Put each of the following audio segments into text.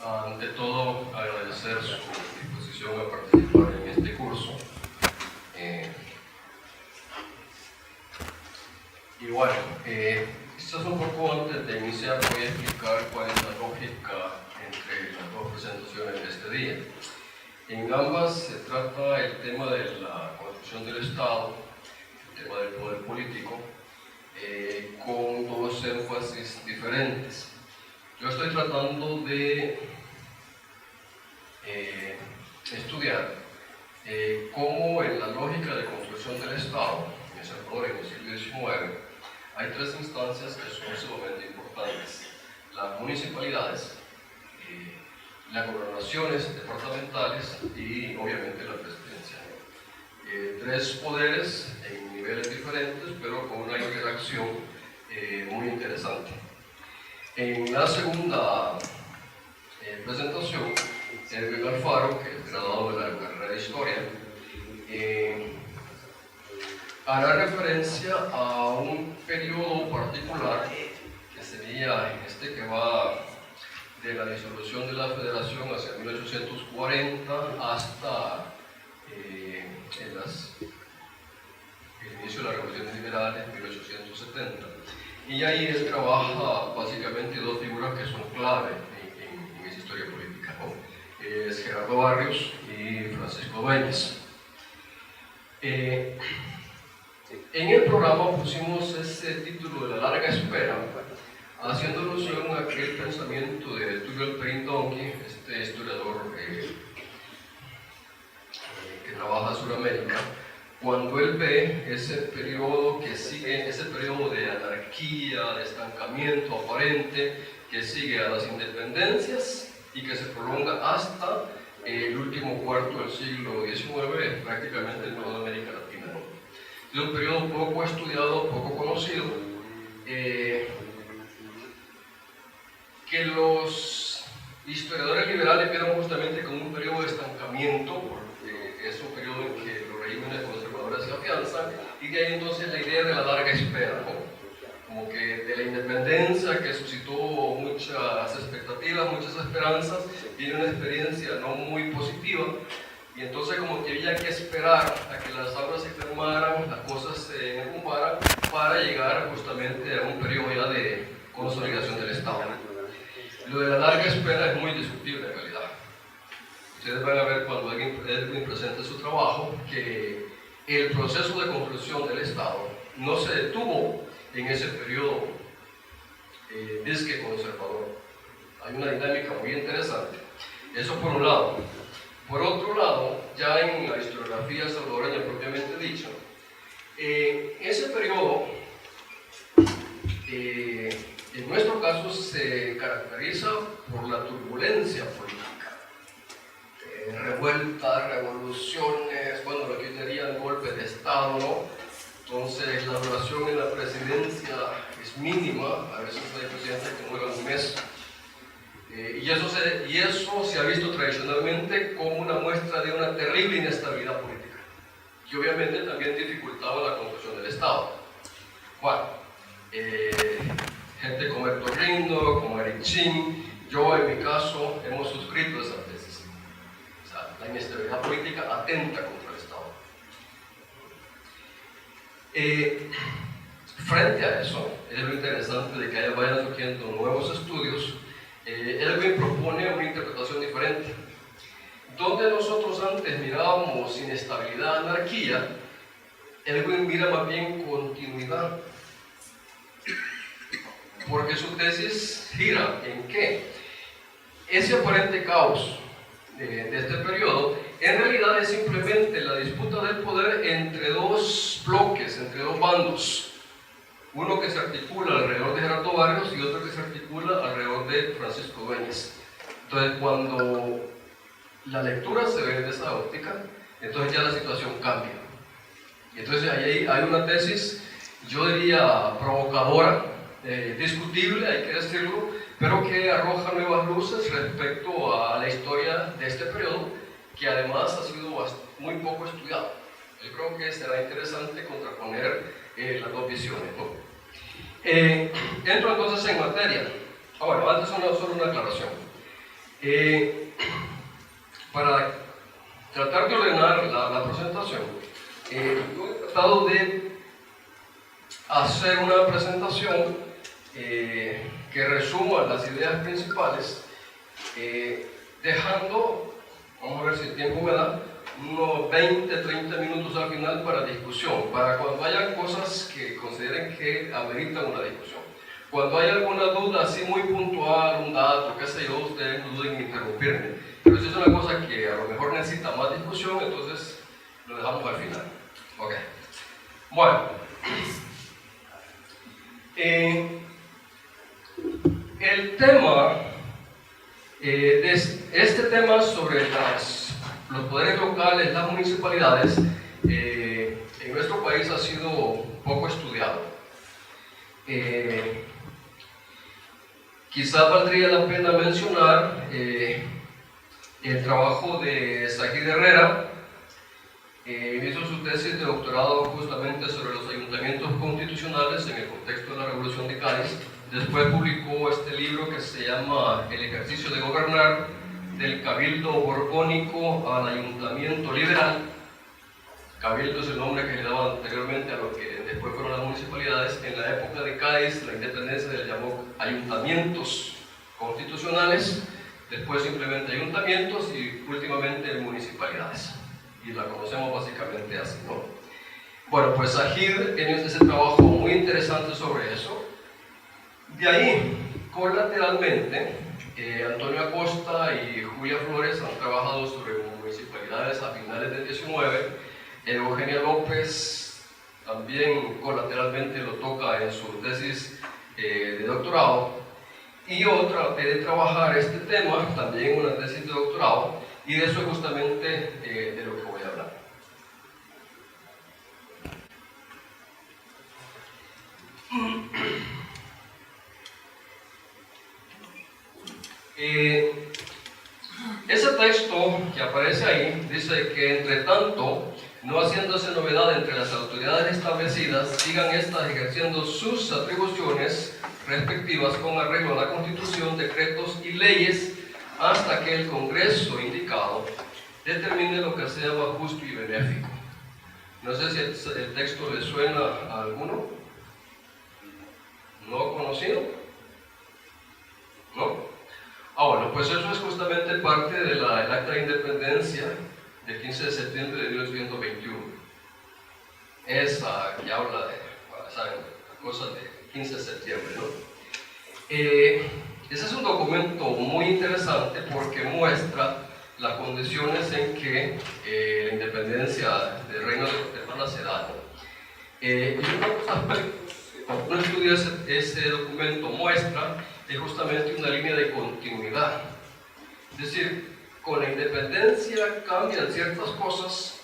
Ante todo, agradecer su disposición a participar en este curso. Y bueno, quizás un poco antes de iniciar voy a explicar cuál es la lógica entre las dos presentaciones de este día. En ambas se trata el tema de la construcción del Estado, el tema del poder político, con dos énfasis diferentes. Yo estoy tratando de estudiar cómo en la lógica de construcción del Estado, en El Salvador en el siglo XIX, hay tres instancias que son sumamente importantes: las municipalidades, las gobernaciones departamentales y obviamente la presidencia. Tres poderes en niveles diferentes, pero con una interacción muy interesante. En la segunda presentación, Edwin Alfaro, que es graduado de la carrera de Historia, hará referencia a un periodo particular que sería este que va de la disolución de la Federación hacia 1840 hasta el inicio de la Revolución Liberal en 1870. Y ahí él trabaja básicamente dos figuras que son clave en esa historia política, ¿no? Es Gerardo Barrios y Francisco Dueñas. En el programa pusimos ese título de La larga espera, haciendo alusión a aquel pensamiento de Tullio Perín-Donkey, este historiador que trabaja en Sudamérica, cuando él ve ese periodo que sigue, ese periodo de anarquía, de estancamiento aparente, que sigue a las independencias y que se prolonga hasta el último cuarto del siglo XIX, prácticamente en toda América Latina, ¿no? Es un periodo poco estudiado, poco conocido, que los historiadores liberales vieron justamente como un periodo de estancamiento, porque es un periodo en que los regímenes conservadores se afianzan, y de ahí entonces la idea de la larga espera, ¿no? Como que de la independencia, que suscitó muchas expectativas, muchas esperanzas, viene una experiencia no muy positiva, y entonces como que había que esperar a que las aguas se calmaran, las cosas se derrumbaran, para llegar justamente a un periodo ya de consolidación del Estado. Lo de la larga espera es muy discutible en realidad. Ustedes van a ver cuando Edwin presente su trabajo que el proceso de construcción del Estado no se detuvo en ese periodo disque conservador. Hay una dinámica muy interesante. Eso por un lado. Por otro lado, ya en la historiografía salvadoreña propiamente dicha, ese periodo en nuestro caso se caracteriza por la turbulencia política, revueltas, revoluciones, bueno, lo que dirían golpes de Estado, ¿no? Entonces la duración en la presidencia es mínima, a veces hay presidentes que duran un mes, y eso se ha visto tradicionalmente como una muestra de una terrible inestabilidad política, que obviamente también dificultaba la construcción del Estado. Bueno, gente como Héctor Lindo, como Eric Chin, yo en mi caso hemos suscrito esa tesis. O sea, la inestabilidad política atenta contra el Estado. Frente a eso, es lo interesante de que vayan surgiendo nuevos estudios. Edwin propone una interpretación diferente. Donde nosotros antes mirábamos inestabilidad, anarquía, Edwin mira más bien continuidad. Porque su tesis gira en que ese aparente caos de este periodo en realidad es simplemente la disputa del poder entre dos bloques, entre dos bandos. Uno que se articula alrededor de Gerardo Barrios y otro que se articula alrededor de Francisco Dueñas. Entonces, cuando la lectura se ve de esa óptica, entonces ya la situación cambia. Entonces, ahí hay una tesis, yo diría provocadora, discutible, hay que decirlo, pero que arroja nuevas luces respecto a la historia de este periodo, que además ha sido muy poco estudiado. Yo creo que será interesante contraponer las dos visiones, ¿no? Entro entonces en materia. Bueno, antes solo una aclaración. Para tratar de ordenar la presentación, yo he tratado de hacer una presentación que resuma las ideas principales, dejando, vamos a ver si el tiempo me da, unos 20-30 minutos al final para discusión, para cuando haya cosas que consideren que ameritan una discusión. Cuando hay alguna duda así muy puntual, un dato, qué sé yo, ustedes no duden en interrumpirme. Pero si es una cosa que a lo mejor necesita más discusión, entonces lo dejamos al final. Ok. Bueno. El tema, este tema sobre los poderes locales, las municipalidades, en nuestro país ha sido poco estudiado. Quizá valdría la pena mencionar el trabajo de Zahid Herrera. Hizo su tesis de doctorado justamente sobre los ayuntamientos constitucionales en el contexto de la Revolución de Cádiz. Después publicó este libro que se llama El ejercicio de gobernar, del cabildo borbónico al ayuntamiento liberal. Cabildo es el nombre que le daban anteriormente a lo que después fueron las municipalidades. En la época de Cádiz, la independencia se le llamó ayuntamientos constitucionales, después simplemente ayuntamientos y últimamente municipalidades. Y la conocemos básicamente así, ¿no? Bueno, pues Zahid tiene ese trabajo muy interesante sobre eso. De ahí, colateralmente, Antonio Acosta y Julia Flores han trabajado sobre municipalidades a finales del 19. Eugenia López también colateralmente lo toca en su tesis de doctorado. Y yo traté de trabajar este tema también en una tesis de doctorado, y de eso es justamente de lo que voy a hablar. Ese texto que aparece ahí dice que, entre tanto, no haciéndose novedad entre las autoridades establecidas, sigan estas ejerciendo sus atribuciones respectivas con arreglo a la Constitución, decretos y leyes, hasta que el Congreso indicado determine lo que sea más justo y benéfico. No sé si el texto le suena a alguno. ¿No conocido? ¿No? Bueno, pues eso es justamente parte del Acta de Independencia del 15 de septiembre de 1921. Esa que habla de, ¿saben?, cosas del 15 de septiembre, ¿no? Ese es un documento muy interesante porque muestra las condiciones en que la independencia del Reino de Guatemala se da, ¿no? Y uno de los aspectos que cuando uno estudia ese documento muestra es justamente una línea de continuidad. Es decir, con la independencia cambian ciertas cosas,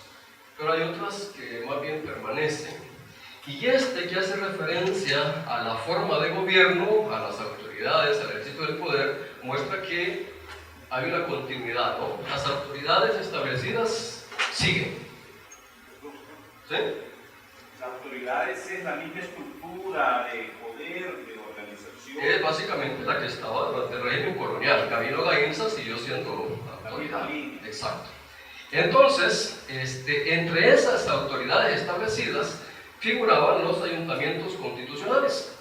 pero hay otras que más bien permanecen. Y que hace referencia a la forma de gobierno, a las autoridades, al ejercicio del poder, muestra que hay una continuidad, ¿no? Las autoridades establecidas siguen. ¿Sí? Las autoridades es la misma estructura de poder, de organización. Es básicamente la que estaba durante el régimen colonial. Camilo Gainza siguió siendo autoridad. Exacto. Entonces, entre esas autoridades establecidas figuraban los ayuntamientos constitucionales.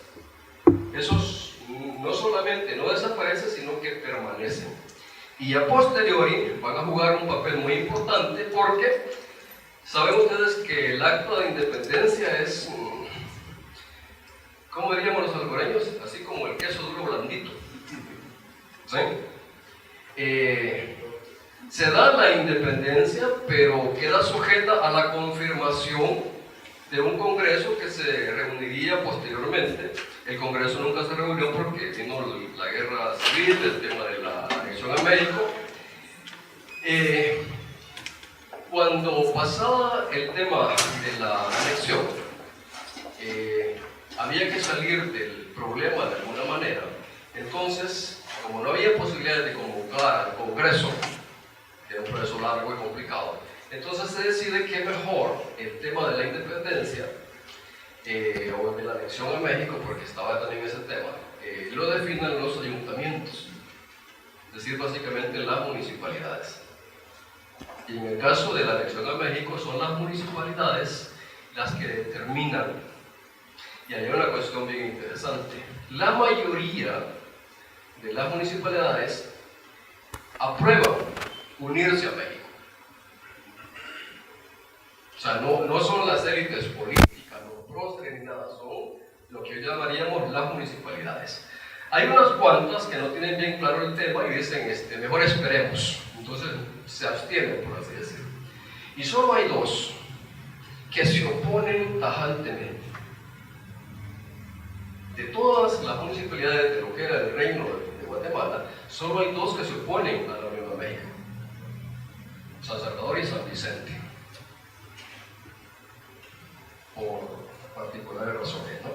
Esos no solamente no desaparecen, sino que permanecen. Y a posteriori van a jugar un papel muy importante porque saben ustedes que el acta de independencia es, ¿cómo diríamos los salvadoreños? Así como el queso duro blandito. ¿Sí? Se da la independencia, pero queda sujeta a la confirmación de un congreso que se reuniría posteriormente. El congreso nunca se reunió porque vino la guerra civil, el tema de la anexión a México. Cuando pasaba el tema de la anexión, había que salir del problema de alguna manera. Entonces, como no había posibilidad de convocar al congreso, que era un proceso largo y complicado, entonces se decide que mejor el tema de la independencia o de la anexión a México, porque estaba también ese tema, lo definen los ayuntamientos, es decir, básicamente las municipalidades. Y en el caso de la anexión a México son las municipalidades las que determinan, y hay una cuestión bien interesante, la mayoría de las municipalidades aprueban unirse a México. O sea, no son las élites políticas, los próceres ni nada, son lo que llamaríamos las municipalidades. Hay unas cuantas que no tienen bien claro el tema y dicen, mejor esperemos. Entonces se abstienen, por así decirlo. Y solo hay dos que se oponen tajantemente. De todas las municipalidades de lo que era el reino de Guatemala, solo hay dos que se oponen a la Unión de México: San Salvador y San Vicente, por particulares razones, ¿no?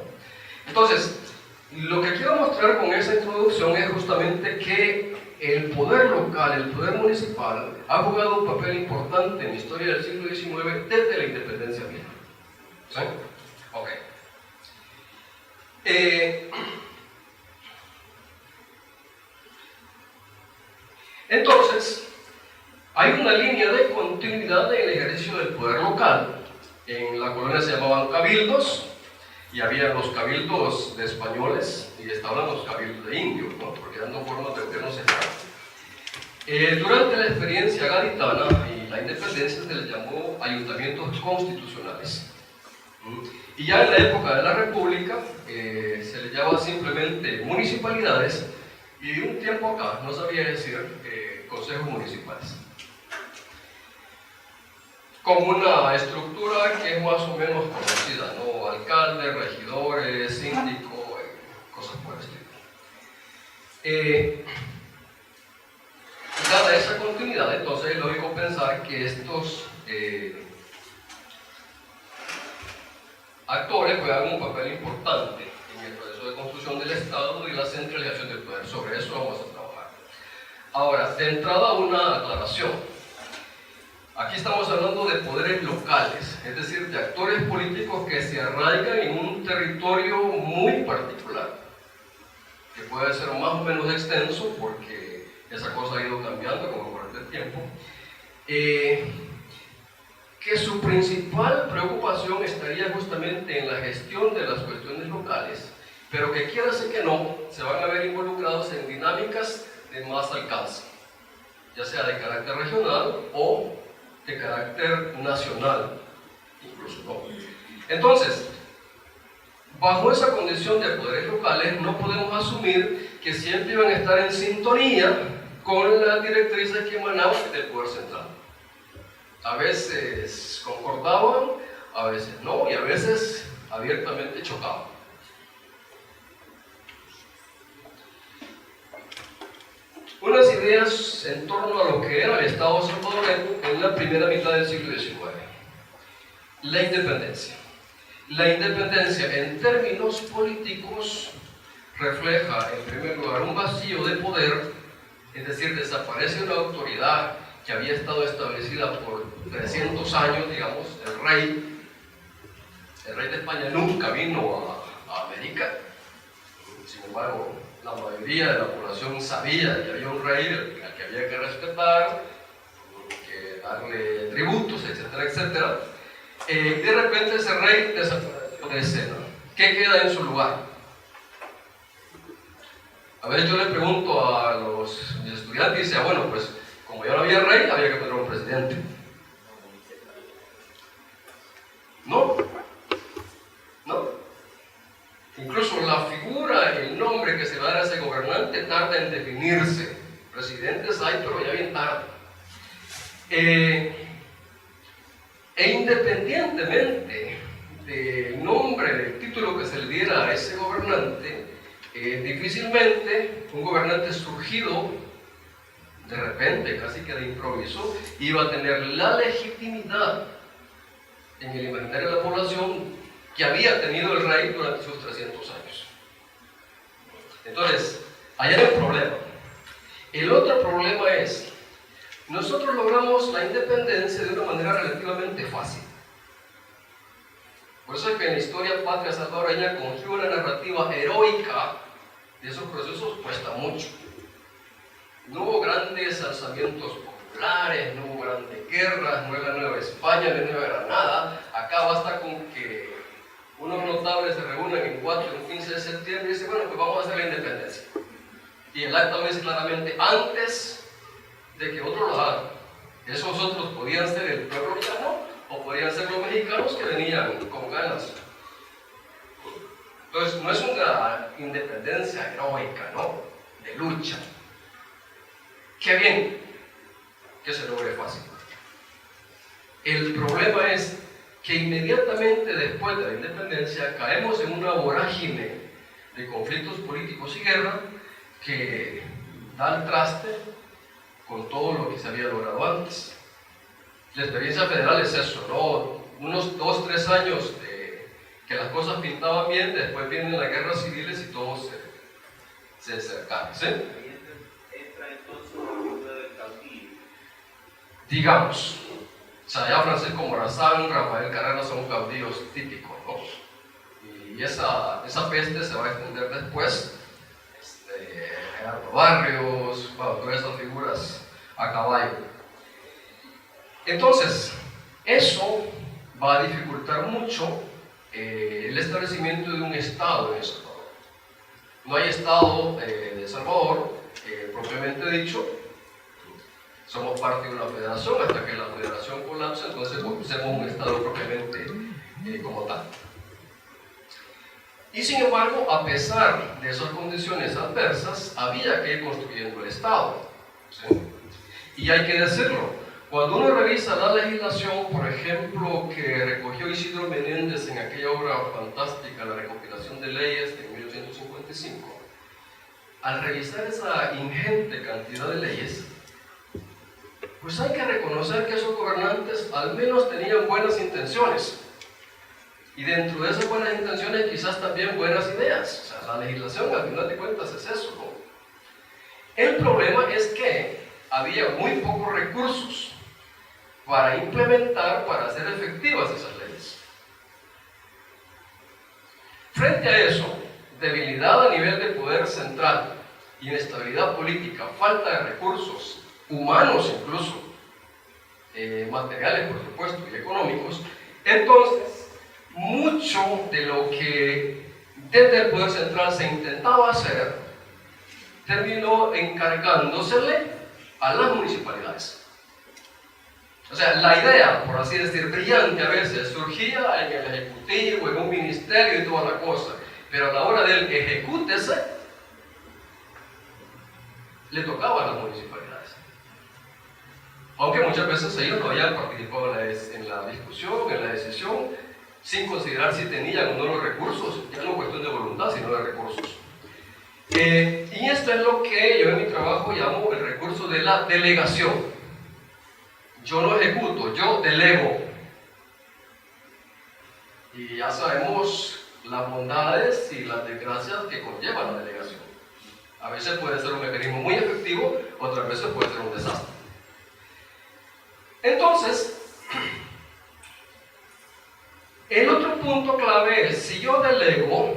Entonces, lo que quiero mostrar con esa introducción es justamente que el poder local, el poder municipal, ha jugado un papel importante en la historia del siglo XIX desde la independencia misma. ¿Sí? Ok. Entonces, hay una línea de continuidad en el ejercicio del poder local. En la colonia se llamaban cabildos, y había los cabildos de españoles y estaban los cabildos de indios, ¿no? Porque eran dos formas de gobierno separado. Durante la experiencia gaditana y la independencia se les llamó ayuntamientos constitucionales. Y ya en la época de la República se les llamaba simplemente municipalidades, y de un tiempo acá no sabía decir consejos municipales, con una estructura que es más o menos conocida, ¿no? Alcalde, regidores, síndico, cosas por el estilo. Dada esa continuidad, entonces es lógico pensar que estos actores juegan un papel importante en el proceso de construcción del Estado y la centralización del poder. Sobre eso vamos a trabajar. Ahora, de entrada, una aclaración. Aquí estamos hablando de poderes locales, es decir, de actores políticos que se arraigan en un territorio muy particular, que puede ser más o menos extenso porque esa cosa ha ido cambiando con el correr del tiempo, que su principal preocupación estaría justamente en la gestión de las cuestiones locales, pero que quiera ser que no, se van a ver involucrados en dinámicas de más alcance, ya sea de carácter regional o de carácter nacional, incluso, ¿no? Entonces, bajo esa condición de poderes locales, no podemos asumir que siempre iban a estar en sintonía con las directrices que emanaban del poder central. A veces concordaban, a veces no, y a veces abiertamente chocaban. Unas ideas en torno a lo que era el Estado salvadoreño en la primera mitad del siglo XIX. La independencia. La independencia, en términos políticos, refleja, en primer lugar, un vacío de poder, es decir, desaparece una autoridad que había estado establecida por 300 años, digamos. El rey de España nunca vino a América. Sin embargo, la mayoría de la población sabía que había un rey al que había que respetar, que darle tributos, etcétera, etcétera. De repente ese rey desapareció de escena. ¿Qué queda en su lugar? A veces yo le pregunto a mis estudiantes y dice, bueno, pues como ya no había rey, había que poner un presidente. No. Incluso la figura, el nombre que se va a dar a ese gobernante tarda en definirse. Presidentes hay, pero ya bien tarde. E independientemente del nombre, del título que se le diera a ese gobernante, difícilmente un gobernante surgido de repente, casi que de improviso, iba a tener la legitimidad en el imaginario de la población que había tenido el rey durante sus 300 años. Entonces, allá hay un problema. El otro problema es, nosotros logramos la independencia de una manera relativamente fácil. Por eso es que en la historia patria salvadoreña construir una narrativa heroica de esos procesos cuesta mucho. No hubo grandes alzamientos populares, no hubo grandes guerras, no era Nueva España, no era nada. Acá basta con que unos notables se reúnan en 4 y 15 de septiembre y dicen, bueno, pues vamos a hacer la independencia. Y el acta lo dice claramente, antes de que otros lo hagan. Esos otros podían ser el pueblo llano o podían ser los mexicanos que venían con ganas. Entonces, no es una independencia heroica, ¿no? De lucha. Qué bien que se logre fácil. El problema es que inmediatamente después de la independencia caemos en una vorágine de conflictos políticos y guerra que da al traste con todo lo que se había logrado antes. La experiencia federal es eso, ¿no? Unos 2-3 años de que las cosas pintaban bien, después vienen las guerras civiles y todo se cerca, ¿sí? Entra entonces la figura del caudillo. Digamos, o sea, ya Francisco Morazán, Rafael Carrera son caudillos típicos, ¿no? Y esa peste se va a extender después, Gerardo Barrios, bueno, todas esas figuras a caballo. Entonces, eso va a dificultar mucho el establecimiento de un Estado en El Salvador. No hay Estado de El Salvador, propiamente dicho. Somos parte de una federación, hasta que la federación colapse, entonces hacemos un Estado propiamente como tal. Y sin embargo, a pesar de esas condiciones adversas, había que ir construyendo el Estado, ¿sí? Y hay que decirlo, cuando uno revisa la legislación, por ejemplo, que recogió Isidro Menéndez en aquella obra fantástica, La recopilación de leyes de 1855, al revisar esa ingente cantidad de leyes, pues hay que reconocer que esos gobernantes al menos tenían buenas intenciones. Y dentro de esas buenas intenciones quizás también buenas ideas. O sea, la legislación al final de cuentas es eso, ¿no? El problema es que había muy pocos recursos para implementar, para hacer efectivas esas leyes. Frente a eso, debilidad a nivel de poder central, inestabilidad política, falta de recursos humanos incluso, materiales por supuesto y económicos, entonces mucho de lo que desde el poder central se intentaba hacer terminó encargándosele a las municipalidades. O sea, la idea, por así decir, brillante a veces, surgía en el ejecutivo, en un ministerio y toda la cosa, pero a la hora del ejecútese, le tocaba a las municipalidades. Aunque muchas veces ellos no habían participado en la discusión, en la decisión, sin considerar si tenían o no los recursos, ya no es cuestión de voluntad, sino de recursos. Y esto es lo que yo en mi trabajo llamo el recurso de la delegación. Yo no ejecuto, yo delego. Y ya sabemos las bondades y las desgracias que conlleva la delegación. A veces puede ser un mecanismo muy efectivo, otras veces puede ser un desastre. Entonces, el otro punto clave es, si yo delego,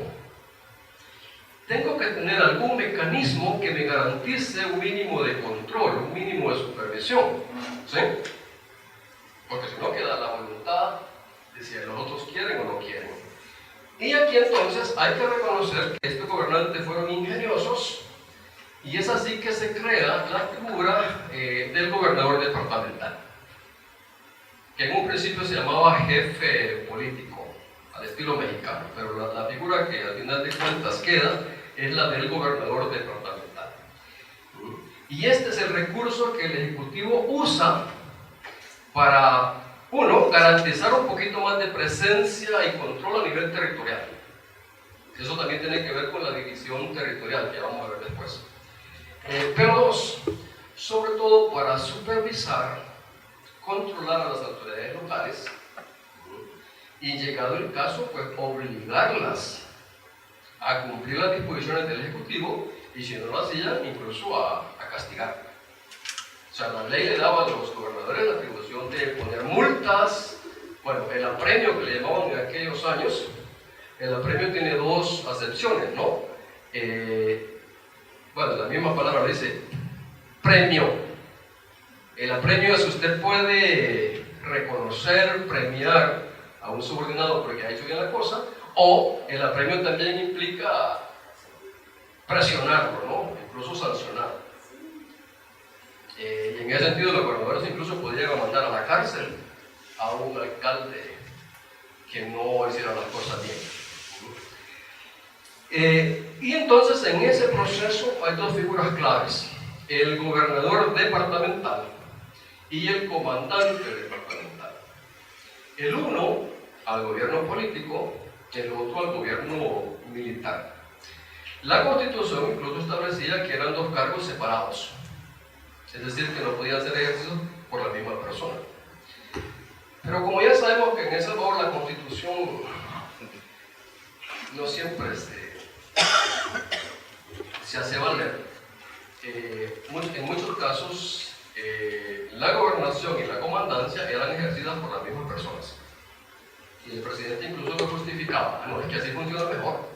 tengo que tener algún mecanismo que me garantice un mínimo de control, un mínimo de supervisión, ¿sí? Porque si no queda la voluntad de si los otros quieren o no quieren. Y aquí entonces hay que reconocer que estos gobernantes fueron ingeniosos y es así que se crea la figura del gobernador departamental, que en un principio se llamaba jefe político, al estilo mexicano, pero la figura que al final de cuentas queda es la del gobernador departamental. Y este es el recurso que el Ejecutivo usa para, uno, garantizar un poquito más de presencia y control a nivel territorial. Eso también tiene que ver con la división territorial, que vamos a ver después. Pero dos, sobre todo para supervisar, controlar a las autoridades locales y, llegado el caso, pues obligarlas a cumplir las disposiciones del Ejecutivo y, si no lo hacían, incluso a castigar. O sea, la ley le daba a los gobernadores la atribución de poner multas, Bueno, el apremio que le llamaban en aquellos años, el apremio tiene dos acepciones, ¿no? Bueno, la misma palabra dice premio. El apremio es que usted puede reconocer, premiar a un subordinado porque ha hecho bien la cosa, o el apremio también implica presionarlo, ¿no? Incluso sancionar. Y en ese sentido los gobernadores incluso podrían mandar a la cárcel a un alcalde que no hiciera las cosas bien. Y entonces en ese proceso hay dos figuras claves: el gobernador departamental y el comandante departamental. El uno al gobierno político, el otro al gobierno militar. La Constitución incluso establecía que eran dos cargos separados, es decir, que no podían ser ejercidos por la misma persona. Pero como ya sabemos que en El Salvador la Constitución no siempre se hace valer, en muchos casos la gobernación y la comandancia eran ejercidas por las mismas personas. Y el presidente incluso lo justificaba: no, es que así funciona mejor.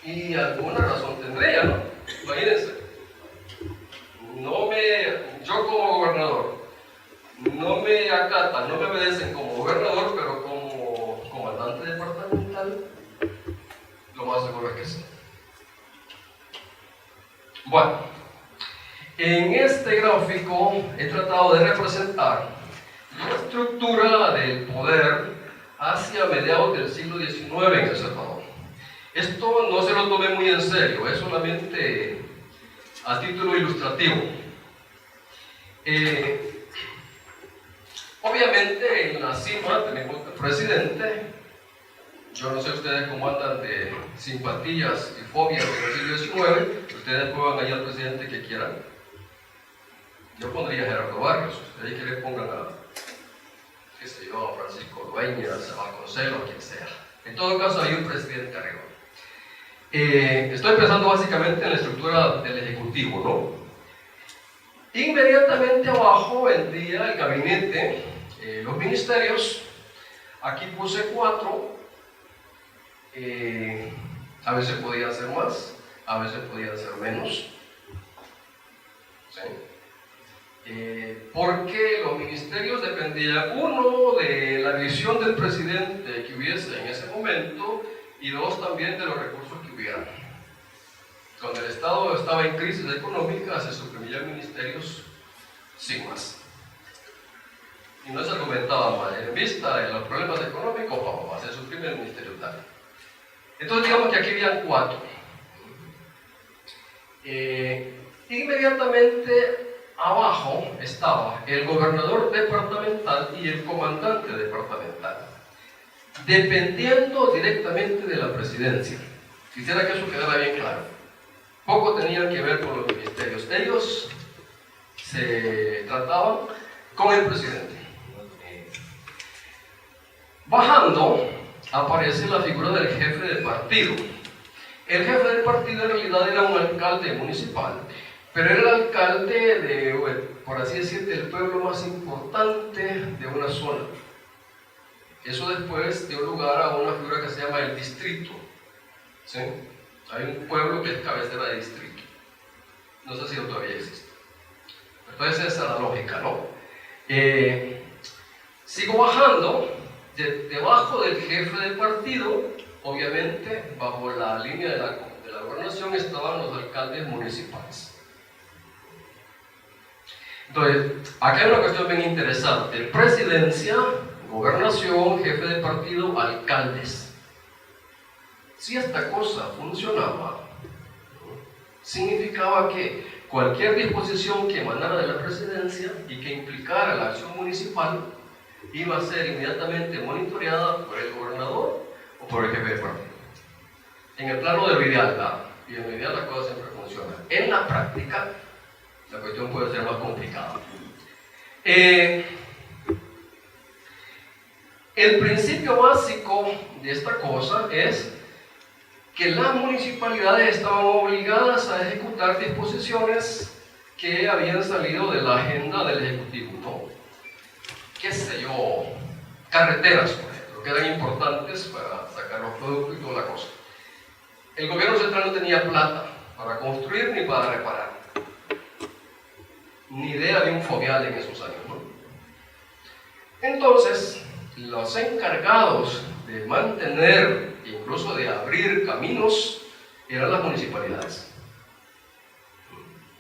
Y alguna razón tendría, ¿no? Imagínense, yo como gobernador, no me acatan, no me obedecen como gobernador, pero como comandante departamental, lo más seguro es que sí. Bueno, en este gráfico he tratado de representar la estructura del poder hacia mediados del siglo XIX en El Salvador. Esto no se lo tomé muy en serio, es solamente a título ilustrativo. Obviamente en la cima tenemos el presidente. Yo no sé ustedes cómo andan de simpatías y fobias del siglo XIX. Ustedes pongan ahí al presidente que quieran. Yo pondría a Gerardo Barrios. Ustedes que le pongan qué sé yo, a Francisco Dueñas, a Vasconcelos, quien sea. En todo caso hay un presidente arriba. Estoy pensando básicamente en la estructura del Ejecutivo, ¿no? Inmediatamente abajo vendría el gabinete, los ministerios. Aquí puse 4. A veces podían ser más, a veces podían ser menos. ¿Sí? Porque los ministerios dependían, uno, de la visión del presidente que hubiese en ese momento, y dos, también de los recursos que hubieran. Cuando el Estado estaba en crisis económica, se suprimían ministerios sin más. Y no se argumentaba mal. En vista de los problemas económicos, se suprime el ministerio tal. Entonces digamos que aquí habían 4. Inmediatamente abajo estaba el gobernador departamental y el comandante departamental, dependiendo directamente de la presidencia. Quisiera que eso quedara bien claro. Poco tenían que ver con los ministerios. Ellos se trataban con el presidente. Bajando aparece la figura del jefe de partido. El jefe del partido en realidad era un alcalde municipal, pero era el alcalde de, por así decir, del pueblo más importante de una zona. Eso después dio lugar a una figura que se llama el distrito. ¿Sí? Hay un pueblo que es cabecera de distrito. No sé si todavía existe. Entonces esa es la lógica, ¿no? Sigo bajando. Debajo del jefe del partido, obviamente, bajo la línea de la gobernación, estaban los alcaldes municipales. Entonces, acá hay una cuestión bien interesante: presidencia, gobernación, jefe de partido, alcaldes. Si esta cosa funcionaba, significaba que cualquier disposición que emanara de la presidencia y que implicara la acción municipal iba a ser inmediatamente monitoreada por el gobernador o por el jefe de partido. En el plano de lo ideal, ¿verdad? Y en lo ideal la cosa siempre funciona. En la práctica, la cuestión puede ser más complicada. El principio básico de esta cosa es que las municipalidades estaban obligadas a ejecutar disposiciones que habían salido de la agenda del Ejecutivo, ¿no? Qué sé yo, carreteras, por ejemplo, que eran importantes para sacar los productos y toda la cosa. El gobierno central no tenía plata para construir ni para reparar. Ni idea de un fovial en esos años, ¿no? Entonces, los encargados de mantener, incluso de abrir caminos, eran las municipalidades.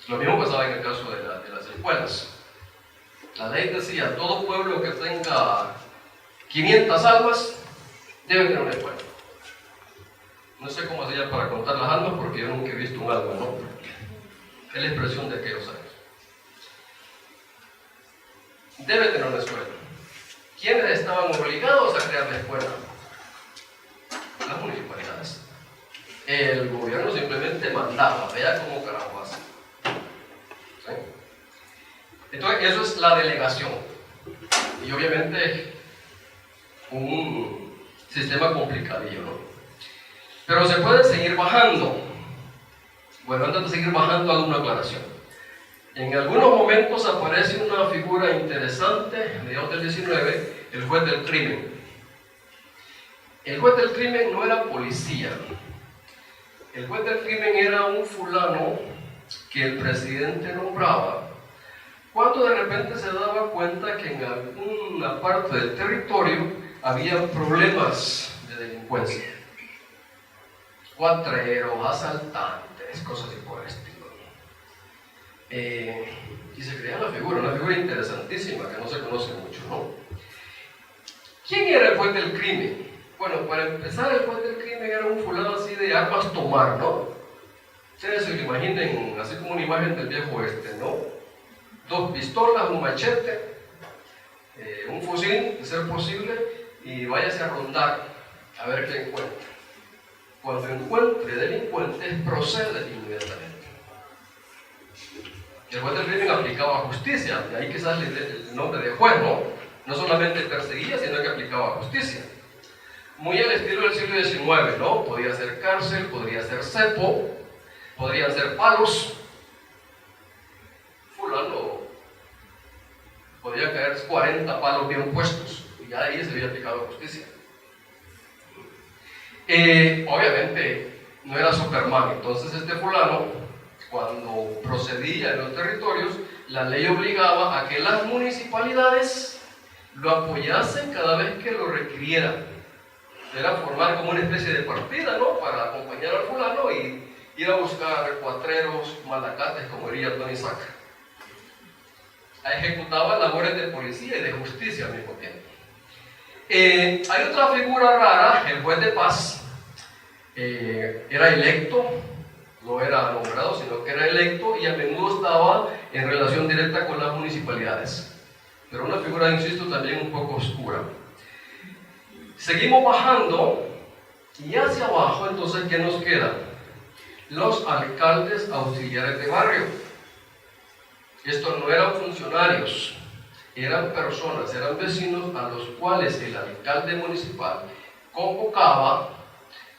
Lo mismo pasaba en el caso de las escuelas. La ley decía, todo pueblo que tenga 500 almas debe tener una escuela. No sé cómo se llama para contar las almas, porque yo nunca he visto un alma, ¿no? Es la expresión de aquellos años. Debe tener una escuela. ¿Quiénes estaban obligados a crear la escuela? Las municipalidades. El gobierno simplemente mandaba, vea cómo carajo hace. ¿Sí? Entonces, eso es la delegación. Y obviamente, un sistema complicadillo, ¿no? Pero se puede seguir bajando. Bueno, antes de seguir bajando, hago una aclaración. En algunos momentos aparece una figura interesante, mediados del 19, el juez del crimen. El juez del crimen no era policía. El juez del crimen era un fulano que el presidente nombraba cuando de repente se daba cuenta que en alguna parte del territorio había problemas de delincuencia. Cuatreros, asaltantes, cosas así por el estilo. Y se crea una figura interesantísima que no se conoce mucho, ¿no? ¿Quién era el juez del crimen? Bueno, para empezar, el juez del crimen era un fulano así de armas tomar, ¿no? Ustedes se lo imaginen así como una imagen del viejo oeste, ¿no? 2 pistolas, un machete, un fusil, de ser posible, y váyase a rondar a ver qué encuentra. Cuando encuentre delincuentes, procede inmediatamente. El juez del crimen aplicaba justicia, de ahí que sale el nombre de juez, ¿no? No solamente perseguía, sino que aplicaba justicia. Muy al estilo del siglo XIX, ¿no? Podía ser cárcel, podría ser cepo, podrían ser palos. Fulano podía caer 40 palos bien puestos, y ya ahí se había aplicado justicia. Obviamente no era Superman, entonces este fulano, cuando procedía en los territorios, la ley obligaba a que las municipalidades lo apoyasen cada vez que lo requirieran. Era formar como una especie de partida, ¿no? Para acompañar al fulano y ir a buscar cuatreros, malacates, como diría Tony Saca. Ejecutaba labores de policía y de justicia al mismo tiempo. Hay otra figura rara, el juez de paz. Era electo, no era nombrado, sino que era electo y a menudo estaba en relación directa con las municipalidades. Pero una figura, insisto, también un poco oscura. Seguimos bajando y hacia abajo, entonces, ¿qué nos queda? Los alcaldes auxiliares de barrio. Estos no eran funcionarios, eran personas, eran vecinos a los cuales el alcalde municipal convocaba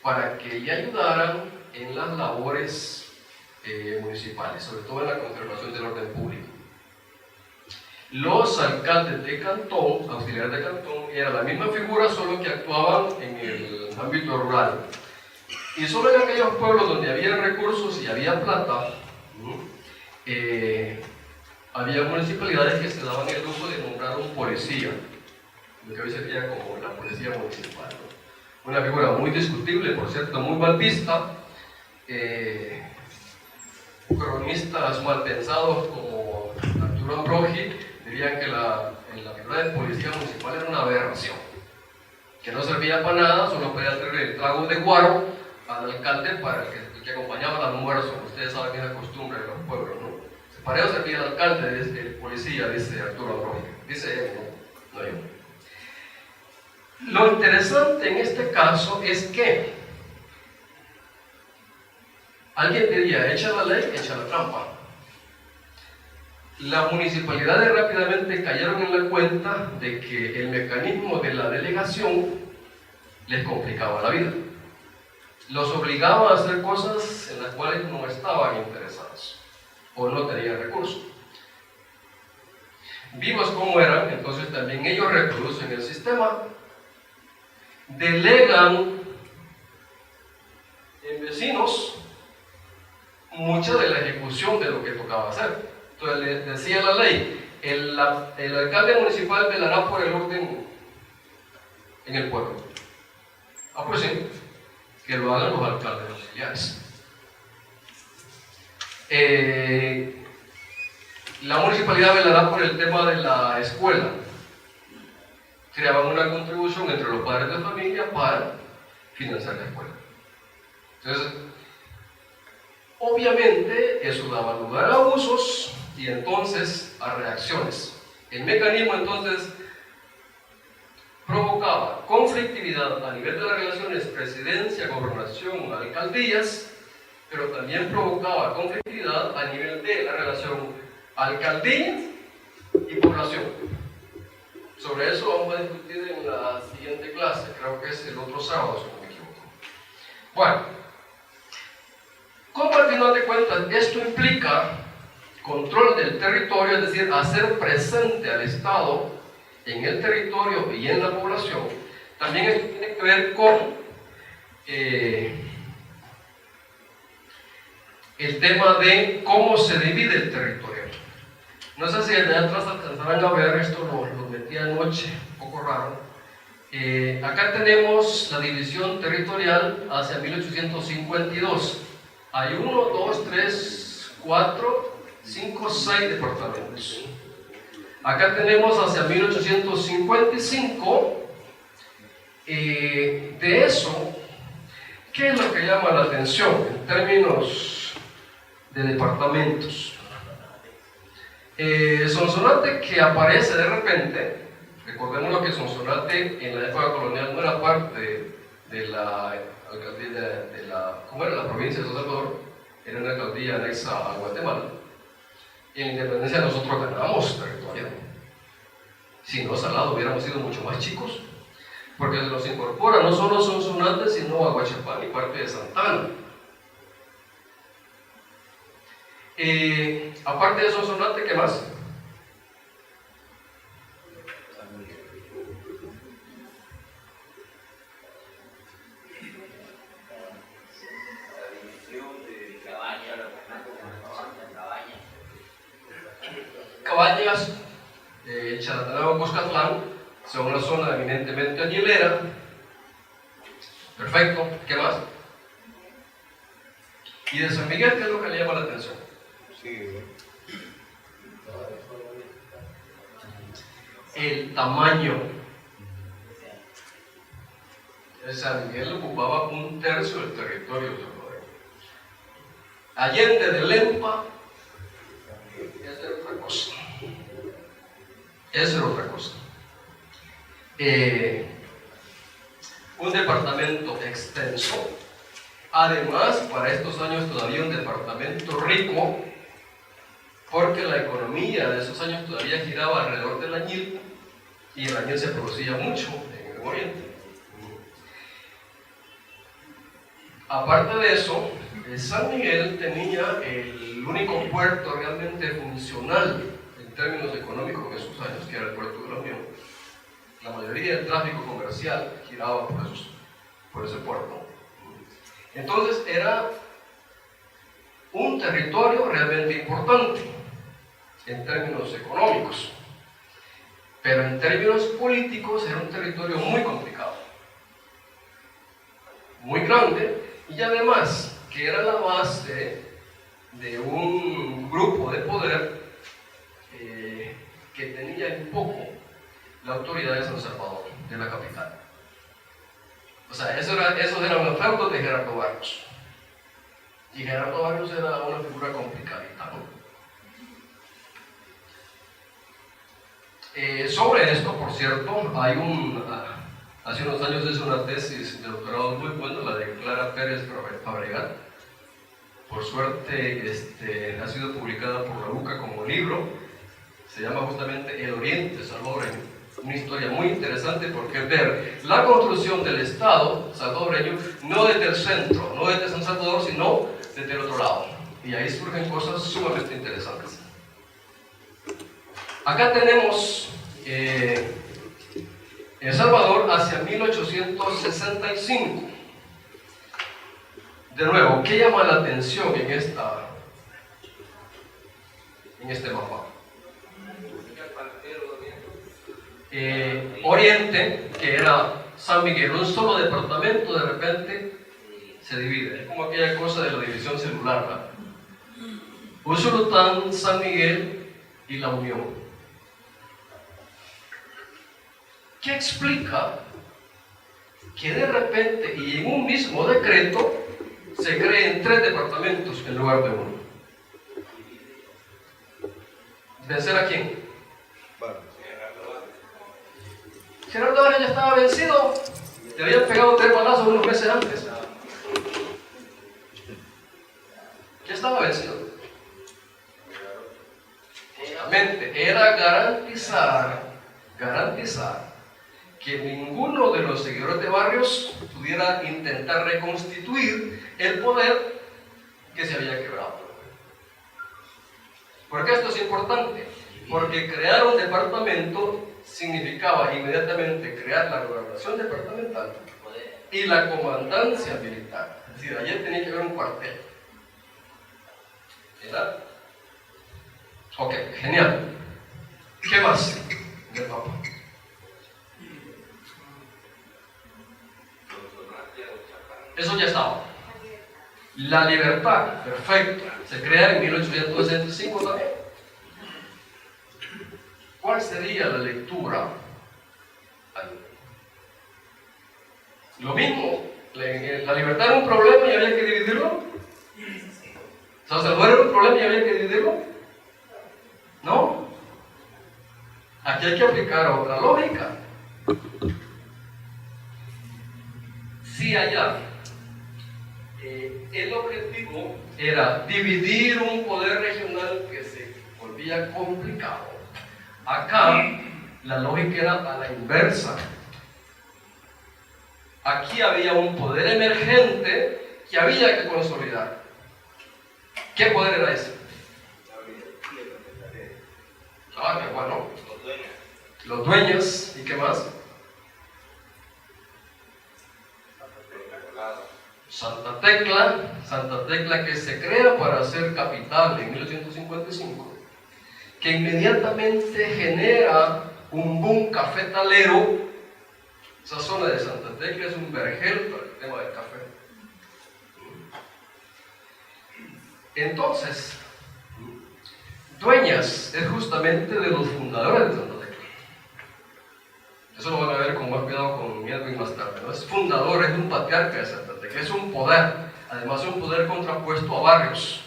para que le ayudaran en las labores municipales, sobre todo en la conservación del orden público. Los alcaldes de cantón, auxiliares de cantón, era la misma figura, solo que actuaban en el ámbito rural. Y solo en aquellos pueblos donde había recursos y había plata, había municipalidades que se daban el lujo de nombrar un policía, lo que hoy sería como la policía municipal, ¿no? Una figura muy discutible, por cierto, muy mal vista. Cronistas mal pensados como Arturo Ambrogi dirían que la figura de policía municipal era una aberración, que no servía para nada, solo podía hacer el trago de guaro al alcalde para el que acompañaba el almuerzo. Ustedes saben que es la costumbre de los pueblos, ¿no? Para eso servía el alcalde, el policía, dice Arturo Ambrogi. Dice él, no yo. Lo interesante en este caso es que alguien diría, echa la ley, echa la trampa. Las municipalidades rápidamente cayeron en la cuenta de que el mecanismo de la delegación les complicaba la vida. Los obligaba a hacer cosas en las cuales no estaban interesados o no tenían recursos. vivos como eran, entonces también ellos reproducen el sistema, delegan en vecinos mucha de la ejecución de lo que tocaba hacer. Entonces le decía la ley, el alcalde municipal velará por el orden en el pueblo. Ah, pues sí, que lo hagan los alcaldes auxiliares. La municipalidad velará por el tema de la escuela. Creaban una contribución entre los padres de familia para financiar la escuela. Entonces, obviamente, eso daba lugar a abusos y entonces a reacciones. El mecanismo entonces provocaba conflictividad a nivel de las relaciones presidencia, gobernación, alcaldías, pero también provocaba conflictividad a nivel de la relación alcaldía y población. Sobre eso vamos a discutir en la siguiente clase, creo que es el otro sábado, si no me equivoco. Bueno, como al final de cuentas esto implica control del territorio, es decir, hacer presente al Estado en el territorio y en la población, también esto tiene que ver con el tema de cómo se divide el territorio. No sé si de atrás alcanzarán a ver, esto lo metí anoche, un poco raro. Acá tenemos la división territorial hacia 1852. Hay 1, 2, 3, 4, 5, 6 departamentos. Acá tenemos hacia 1855. De eso, ¿qué es lo que llama la atención en términos de departamentos? Sonsonate, que aparece de repente, recordemos lo que Sonsonate en la época colonial no era parte de la alcaldía ¿cómo era? La provincia de San Salvador, era una alcaldía anexa a Guatemala. En la independencia nosotros ganamos territorio. Si no, Salado hubiéramos sido mucho más chicos, porque se nos incorpora no solo Sonsonate, sino Aguachapán y parte de Santana. Aparte de Sonsonate, ¿qué más? Cabañas, Chalatenango, Cuscatlán, son una zona eminentemente añilera. Perfecto, ¿qué más? ¿Y de San Miguel qué es lo que le llama la atención? El tamaño. San Miguel ocupaba 1/3 del territorio salvadoreño. Allende de Lempa, esa era otra cosa. Esa era otra cosa. Un departamento extenso. Además, para estos años todavía un departamento rico, porque la economía de esos años todavía giraba alrededor del añil, y el añil se producía mucho en el oriente. Aparte de eso, San Miguel tenía el único puerto realmente funcional en términos económicos en esos años, que era el puerto de la Unión. La mayoría del tráfico comercial giraba por ese puerto. Entonces era un territorio realmente importante en términos económicos, pero en términos políticos era un territorio muy complicado, muy grande, y además que era la base de un grupo de poder que tenía en poco la autoridad de San Salvador, de la capital. O sea, esos eran los feudos de Gerardo Barrios. Y Gerardo Barrios era una figura complicadita, ¿no? Sobre esto, por cierto, hace unos años hice una tesis de doctorado muy buena, la de Clara Pérez Fabregat. Por suerte ha sido publicada por la UCA como libro. Se llama justamente El Oriente Salvadoreño. Una historia muy interesante porque es ver la construcción del Estado salvadoreño no desde el centro, no desde San Salvador, sino desde el otro lado. Y ahí surgen cosas sumamente interesantes. Acá tenemos El Salvador hacia 1865. De nuevo, ¿qué llama la atención en este mapa? Oriente, que era San Miguel, un solo departamento, de repente se divide. Es como aquella cosa de la división celular, ¿verdad? Usulután, San Miguel y La Unión. ¿Qué explica que de repente y en un mismo decreto se creen 3 departamentos en lugar de uno? ¿Vencer a quién? Gerardo Vargas ya estaba vencido. Le habían pegado 3 balazos unos meses antes. Ya estaba vencido. Justamente era garantizar que ninguno de los seguidores de Barrios pudiera intentar reconstituir el poder que se había quebrado. ¿Por qué esto es importante? Porque crear un departamento significaba inmediatamente crear la gobernación departamental y la comandancia militar. Es decir, ayer tenía que haber un cuartel. ¿Verdad? Ok, genial. ¿Qué más del mapa? Eso ya estaba. La libertad, perfecto. Se crea en 1865 también. ¿Cuál sería la lectura? Lo mismo. La libertad era un problema y había que dividirlo. San Salvador era un problema y había que dividirlo. ¿No? Aquí hay que aplicar otra lógica. Si allá el objetivo era dividir un poder regional que se volvía complicado, acá la lógica era a la inversa. Aquí había un poder emergente que había que consolidar. ¿Qué poder era ese? Ah, qué bueno. Los dueños. ¿Y qué más? Santa Tecla que se crea para ser capital en 1855, que inmediatamente genera un boom cafetalero. Esa zona de Santa Tecla es un vergel para el tema del café. Entonces, Dueñas es justamente de los fundadores de Santa Tecla. Eso lo van a ver con más cuidado con Edwin más tarde, ¿no? Es fundador, es un patriarca de Santa Tecla, es un poder, además un poder contrapuesto a Barrios.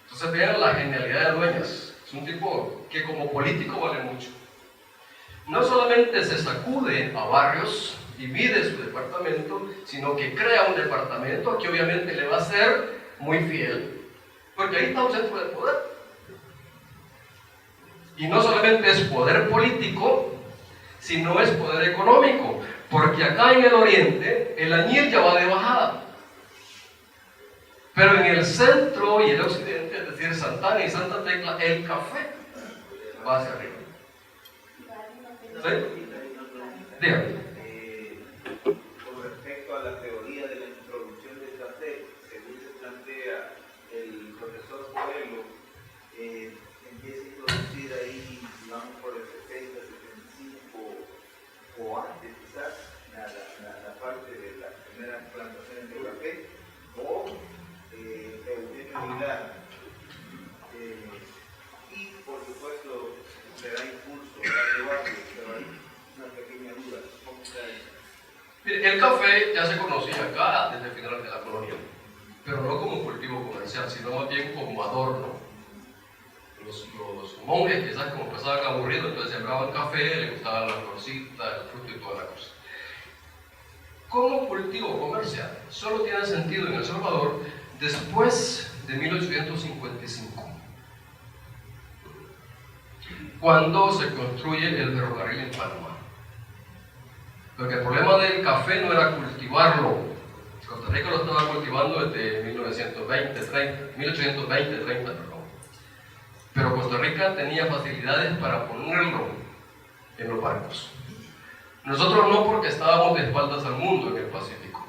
Entonces vean la genialidad de Dueñas. Es un tipo que como político vale mucho. No solamente se sacude a Barrios y mide su departamento, sino que crea un departamento que obviamente le va a ser muy fiel, porque ahí está un centro de poder. Y no solamente es poder político, sino es poder económico, porque acá en el oriente el añil ya va de bajada, pero en el centro y el occidente, es decir, Santana y Santa Tecla, el café va hacia arriba. ¿Sí? Dígame. Con respecto a la teoría de la introducción del café, según se plantea el profesor Coelho, empieza a introducir ahí, digamos, por el 70, 75 o antes quizás, la parte de las primeras plantaciones de café, o Eugenio Aguilar. Y por supuesto le da impulso a debate, pero hay una pequeña duda. ¿Cómo está eso? Mire, el café ya se conocía acá desde el final de la colonia, pero no como cultivo comercial, sino más bien como adorno. Los monjes quizás como pasaban aburridos, entonces sembraban café, les gustaba la florcita, el fruto y toda la cosa. Como cultivo comercial, solo tiene sentido en El Salvador después de 1855, cuando se construye el ferrocarril en Panamá. Porque el problema del café no era cultivarlo. Costa Rica lo estaba cultivando desde 1820-30, perdón. Pero Costa Rica América tenía facilidades para ponerlo en los barcos. Nosotros no, porque estábamos de espaldas al mundo en el Pacífico.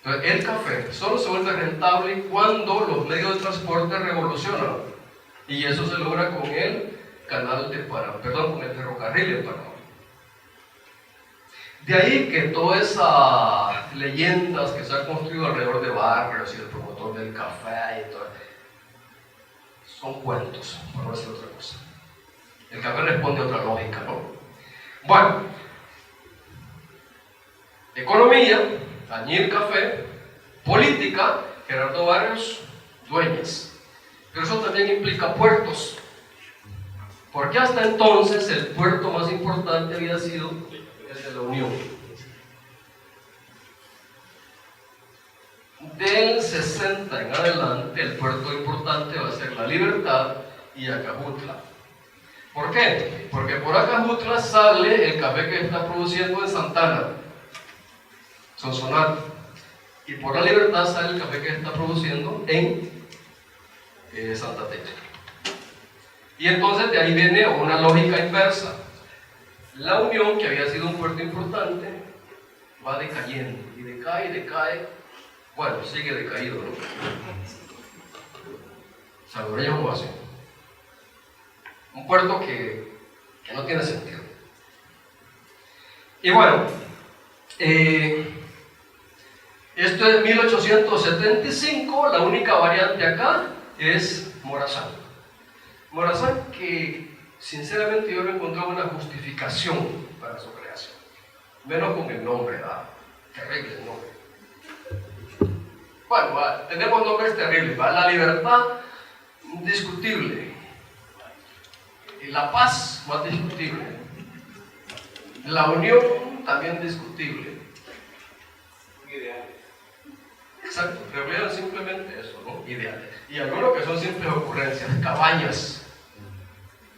Entonces, el café solo se vuelve rentable cuando los medios de transporte revolucionan, y eso se logra con el canal de Panamá, perdón, con el ferrocarril de Panamá. De ahí que todas esas leyendas que se han construido alrededor de barrios y el promotor del café y todo, son cuentos, por no decir otra cosa. El café responde a otra lógica, ¿no? Bueno, economía, Añil Café; política, Gerardo Barrios Dueñas. Pero eso también implica puertos, porque hasta entonces el puerto más importante había sido el de la Unión. Del 60 en adelante, el puerto importante va a ser La Libertad y Acajutla. ¿Por qué? Porque por Acajutla sale el café que está produciendo en Santana, Sonsonate, y por La Libertad sale el café que está produciendo en Santa Tecla. Y entonces de ahí viene una lógica inversa. La Unión, que había sido un puerto importante, va decayendo, y decae. Bueno, sigue decaído, ¿no? Salvadoreño como así. Un puerto que no tiene sentido. Y bueno, esto es 1875, la única variante acá es Morazán. Morazán, que sinceramente yo no encontraba una justificación para su creación, menos con el nombre, ¿verdad? Terrible el nombre. Bueno, tenemos nombres terribles, ¿verdad? La Libertad, discutible. Y La Paz, más discutible. La Unión, también discutible. Ideales. Exacto, revelan simplemente eso, ¿no? Ideales. Y algunos que son simples ocurrencias. Cabañas.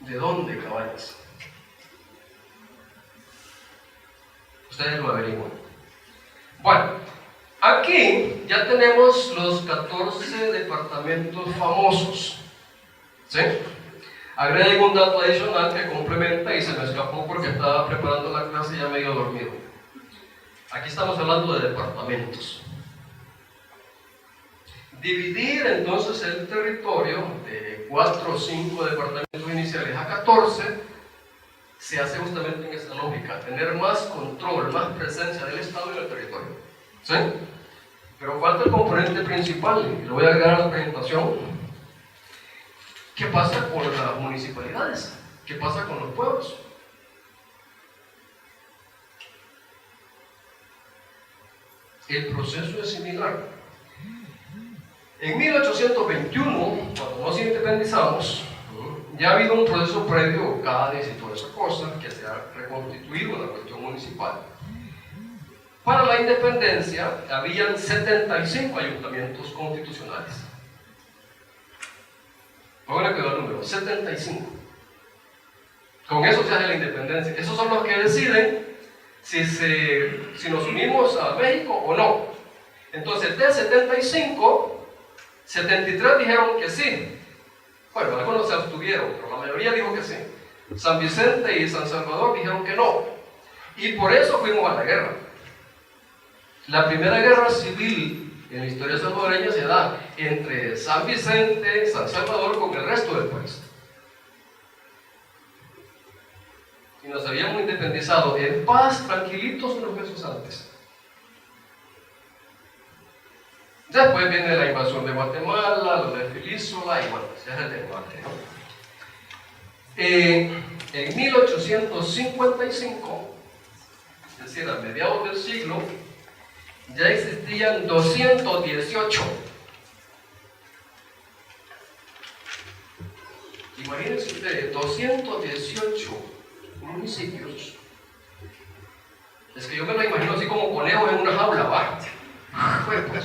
¿De dónde Cabañas? Ustedes lo averiguan. Bueno, aquí ya tenemos los 14 departamentos famosos, ¿sí? Agrego un dato adicional que complementa y se me escapó porque estaba preparando la clase y ya medio dormido. Aquí estamos hablando de departamentos. Dividir entonces el territorio de 4 o 5 departamentos iniciales a 14 se hace justamente en esta lógica, tener más control, más presencia del Estado en el territorio, ¿sí? Pero falta el componente principal, y lo voy a agregar a la presentación. ¿Qué pasa con las municipalidades? ¿Qué pasa con los pueblos? El proceso es similar. En 1821, cuando nos independizamos, ya ha habido un proceso previo, Cádiz y toda esa cosa, que se ha reconstituido la cuestión municipal. Para la independencia, habían 75 ayuntamientos constitucionales. Ahora quedó el número, 75. Con eso se hace la independencia. Esos son los que deciden si nos unimos a México o no. Entonces, de 75, 73 dijeron que sí. Bueno, algunos se abstuvieron, pero la mayoría dijo que sí. San Vicente y San Salvador dijeron que no. Y por eso fuimos a la guerra. La primera guerra civil en la historia salvadoreña se da entre San Vicente, San Salvador con el resto del país. Y nos habíamos independizado en paz, tranquilitos, unos meses antes. Después viene la invasión de Guatemala, lo de Filísola, y bueno, ese es el debate, ¿no? En 1855, es decir, a mediados del siglo, ya existían 218. Imagínense ustedes, 218 municipios. Es que yo me lo imagino así como conejos en una jaula, ¿va? Pues.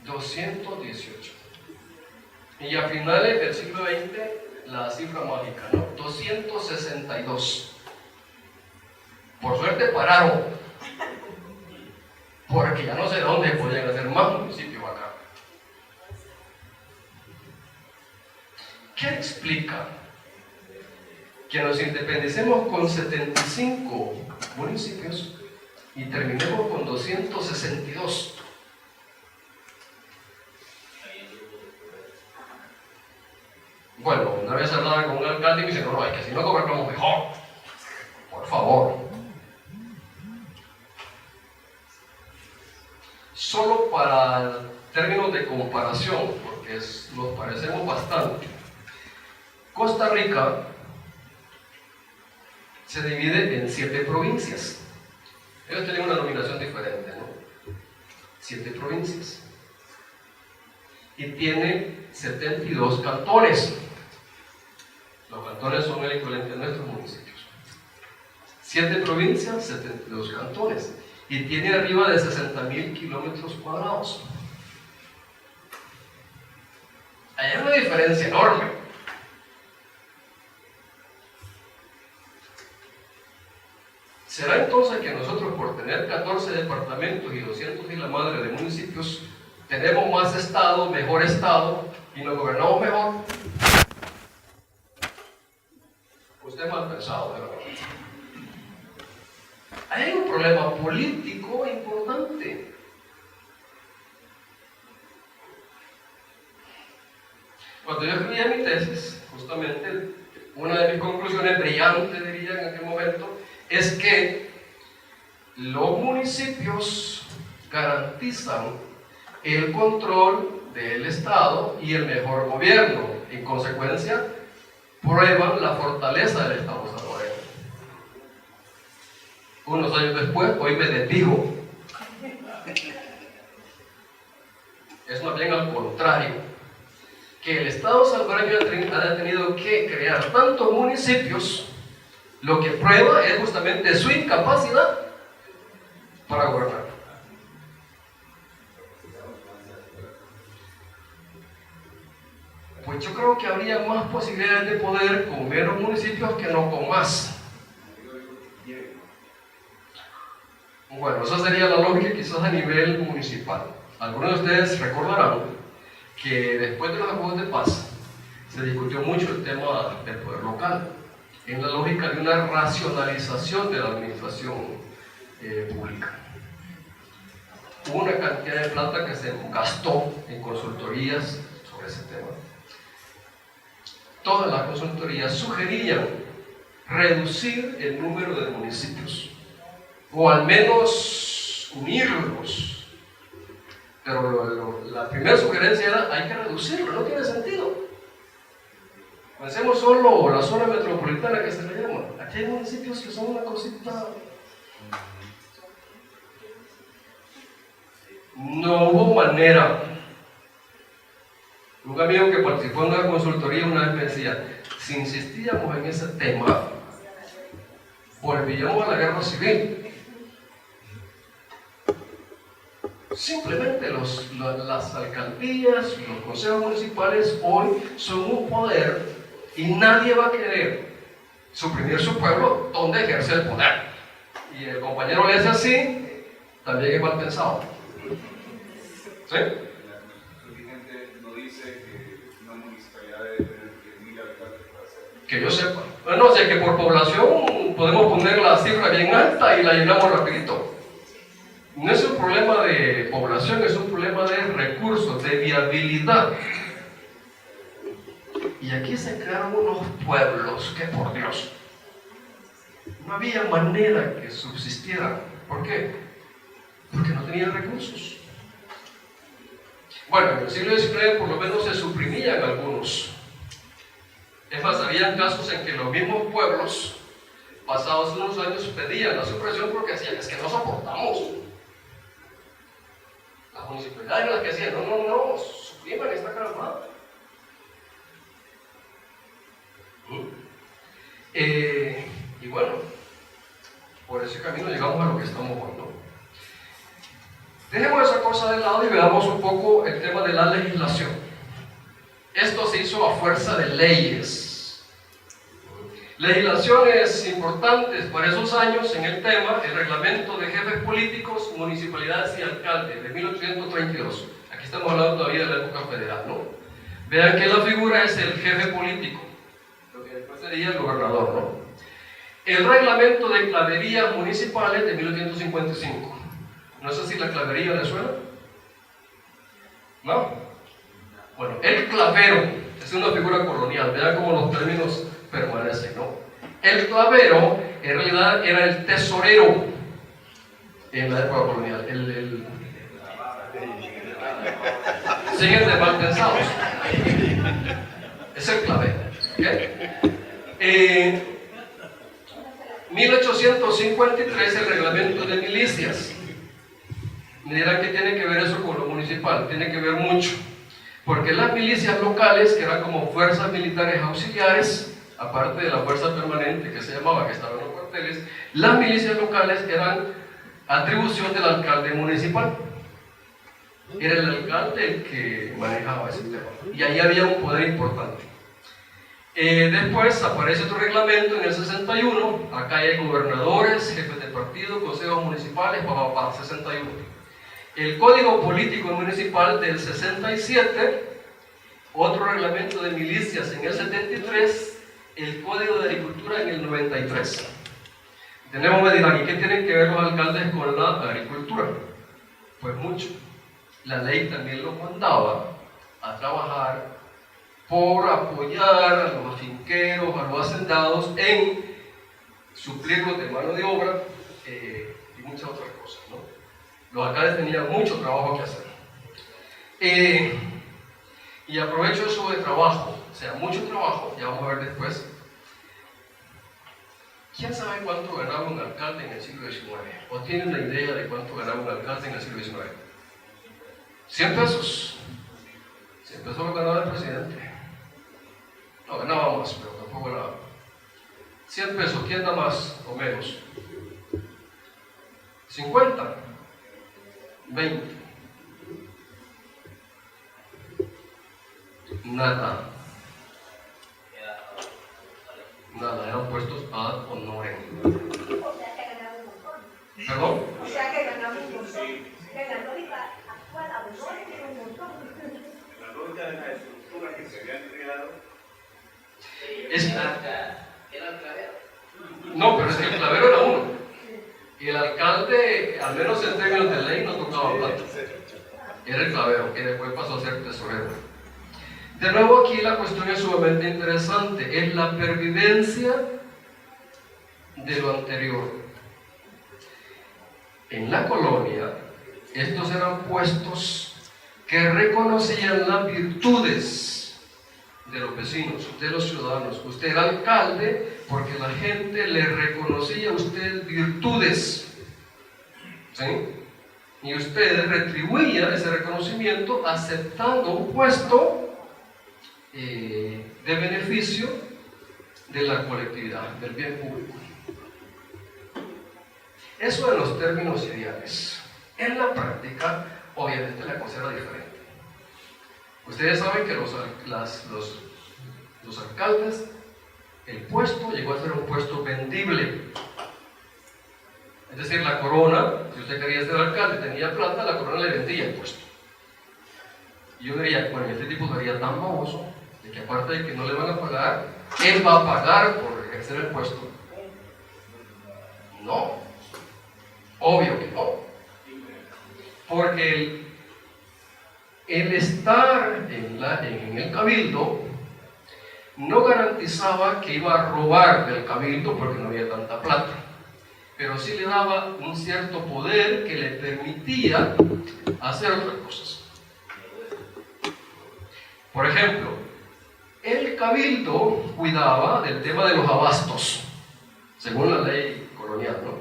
218. Y a finales del siglo XX, la cifra mágica, ¿no? 262. Por suerte pararon, porque ya no sé dónde podían hacer más municipios acá. ¿Qué explica que nos independicemos con 75 municipios y terminemos con 262? Bueno, una vez hablaba con un alcalde y me dice, no, es que así no gobernamos mejor. Por favor. Solo para términos de comparación, porque nos parecemos bastante. Costa Rica se divide en 7 provincias. Ellos tienen una denominación diferente, ¿no? 7 provincias. Y tiene 72 cantones. Los cantones son el equivalente a nuestros municipios. 7 provincias, 72 cantones. Y tiene arriba de 60.000 kilómetros cuadrados. Hay una diferencia enorme. ¿Será entonces que nosotros, por tener 14 departamentos y 200 y la madre de municipios, tenemos más estado, mejor estado y nos gobernamos mejor? Usted es mal pensado, ¿verdad? Hay un problema político importante. Cuando yo escribía mi tesis, justamente una de mis conclusiones brillantes, diría en aquel momento, es que los municipios garantizan el control del Estado y el mejor gobierno. En consecuencia, prueban la fortaleza del Estado salvadoreño. Unos años después, hoy me desdigo. Es más bien al contrario, que el Estado salvadoreño ha tenido que crear tantos municipios, lo que prueba es justamente su incapacidad para gobernar. Pues yo creo que habría más posibilidades de poder con menos municipios que no con más. Bueno, esa sería la lógica quizás a nivel municipal. Algunos de ustedes recordarán que después de los acuerdos de paz se discutió mucho el tema del poder local, en la lógica de una racionalización de la administración pública. Hubo una cantidad de plata que se gastó en consultorías sobre ese tema. Todas las consultorías sugerían reducir el número de municipios, o al menos unirlos. Pero la primera sugerencia era, hay que reducirlo, no tiene sentido. Pensemos solo la zona metropolitana que se le llama. Aquí hay municipios que son una cosita. No hubo manera. Un amigo que participó en una consultoría una vez me decía, si insistíamos en ese tema, volvíamos a la guerra civil. Simplemente las alcaldías, los consejos municipales hoy son un poder y nadie va a querer suprimir su pueblo donde ejerce el poder. Y el compañero le hace así, también es mal pensado. ¿Sí? Que yo sepa. Bueno, o sea que por población podemos poner la cifra bien alta y la llenamos rapidito. No es un problema de población, es un problema de recursos, de viabilidad. Y aquí se crearon unos pueblos que, por Dios, no había manera que subsistieran. ¿Por qué? Porque no tenían recursos. Bueno, en el siglo XIX por lo menos se suprimían algunos. Es más, había casos en que los mismos pueblos, pasados unos años, pedían la supresión porque decían, es que no soportamos. Las municipalidades eran las que decían, no, supriman esta calamada. Y bueno, por ese camino llegamos a lo que estamos hoy, ¿no? Dejemos esa cosa de lado y veamos un poco el tema de la legislación. Esto se hizo a fuerza de leyes. Legislaciones importantes para esos años en el tema, el reglamento de jefes políticos, municipalidades y alcaldes de 1832. Aquí estamos hablando todavía de la época federal, ¿no? Vean que la figura es el jefe político, lo que después sería el gobernador, ¿no? El reglamento de claverías municipales de 1855. No sé si la clavería le suena. ¿No? Bueno, el clavero es una figura colonial. Vean cómo los términos permanecen, ¿no? El clavero en realidad era el tesorero en la época colonial. Siguen de mal pensados. Es el clavero. ¿Okay? 1853, el reglamento de milicias. Me dirán que tiene que ver eso con lo municipal. Tiene que ver mucho, porque las milicias locales, que eran como fuerzas militares auxiliares, aparte de la fuerza permanente que se llamaba, que estaba en los cuarteles, las milicias locales eran atribución del alcalde municipal. Era el alcalde el que manejaba ese tema, y ahí había un poder importante. Después aparece otro reglamento en el 61, acá hay gobernadores, jefes de partido, consejos municipales, 61. El Código Político Municipal del 67, otro reglamento de milicias en el 73, el Código de Agricultura en el 93. Tenemos, me dirán, ¿y qué tienen que ver los alcaldes con la agricultura? Pues mucho. La ley también los mandaba a trabajar por apoyar a los afinqueros, a los hacendados en suplirlos de mano de obra y muchas otras cosas, ¿no? Los alcaldes tenían mucho trabajo que hacer. Y aprovecho eso de trabajo, o sea, mucho trabajo, ya vamos a ver después. ¿Quién sabe cuánto ganaba un alcalde en el siglo XIX? ¿O tiene una idea de cuánto ganaba un alcalde en el siglo XIX? 100 pesos. 100 pesos lo ganaba el presidente. No, ganaba más, pero tampoco ganaba. 100 pesos, ¿quién da más o menos? 50, 20. Nada. Nada, eran puestos ad honorem. ¿Perdón? O sea que ganamos un montón. Que la lógica actual abusora tiene un montón. La lógica de la estructura que se habían creado. ¿Era el clavero? No, pero es que el clavero era uno. Y el alcalde, al menos en términos de ley, no tocaba plata. Era el clavero, que después pasó a ser tesorero. De nuevo, aquí la cuestión es sumamente interesante. Es la pervivencia de lo anterior. En la colonia, estos eran puestos que reconocían las virtudes de los vecinos, de los ciudadanos. Usted era alcalde porque la gente le reconocía a usted virtudes, ¿sí? Y usted retribuía ese reconocimiento aceptando un puesto de beneficio de la colectividad, del bien público. Eso en los términos ideales. En la práctica, obviamente la cosa era diferente. Ustedes saben que los alcaldes, el puesto llegó a ser un puesto vendible. Es decir, la corona, si usted quería ser alcalde, tenía plata, la corona le vendía el puesto. Y yo diría, bueno, este tipo sería tan baboso de que aparte de que no le van a pagar, él va a pagar por ejercer el puesto. No, obvio que no. Porque el estar en el cabildo no garantizaba que iba a robar del cabildo porque no había tanta plata, pero sí le daba un cierto poder que le permitía hacer otras cosas. Por ejemplo, el cabildo cuidaba del tema de los abastos, según la ley colonial, ¿no?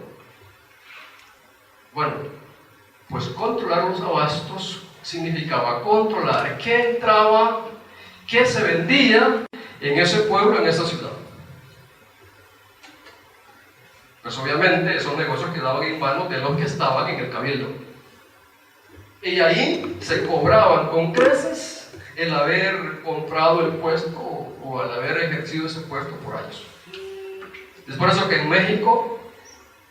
Bueno, pues controlar los abastos significaba controlar qué entraba, qué se vendía en ese pueblo, en esa ciudad. Pues obviamente esos negocios quedaban en manos de los que estaban en el cabildo. Y ahí se cobraban con creces el haber comprado el puesto o el haber ejercido ese puesto por años. Es por eso que en México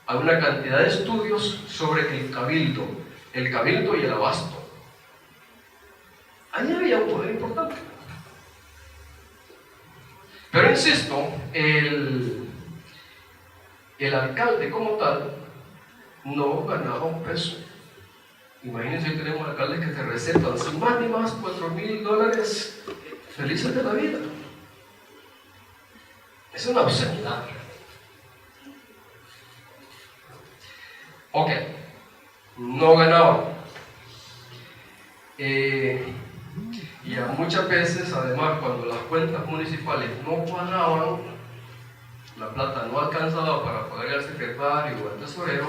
hay una cantidad de estudios sobre el cabildo y el abasto. Ahí había un poder importante. Pero insisto, el alcalde como tal no ganaba un peso. Imagínense, hoy tenemos alcaldes que te recetan sin más ni más $4,000 felices de la vida. Es una obscenidad. Ok, no ganaban. Y muchas veces, además, cuando las cuentas municipales no cuadraban, la plata no alcanzaba para pagar al secretario o al tesorero,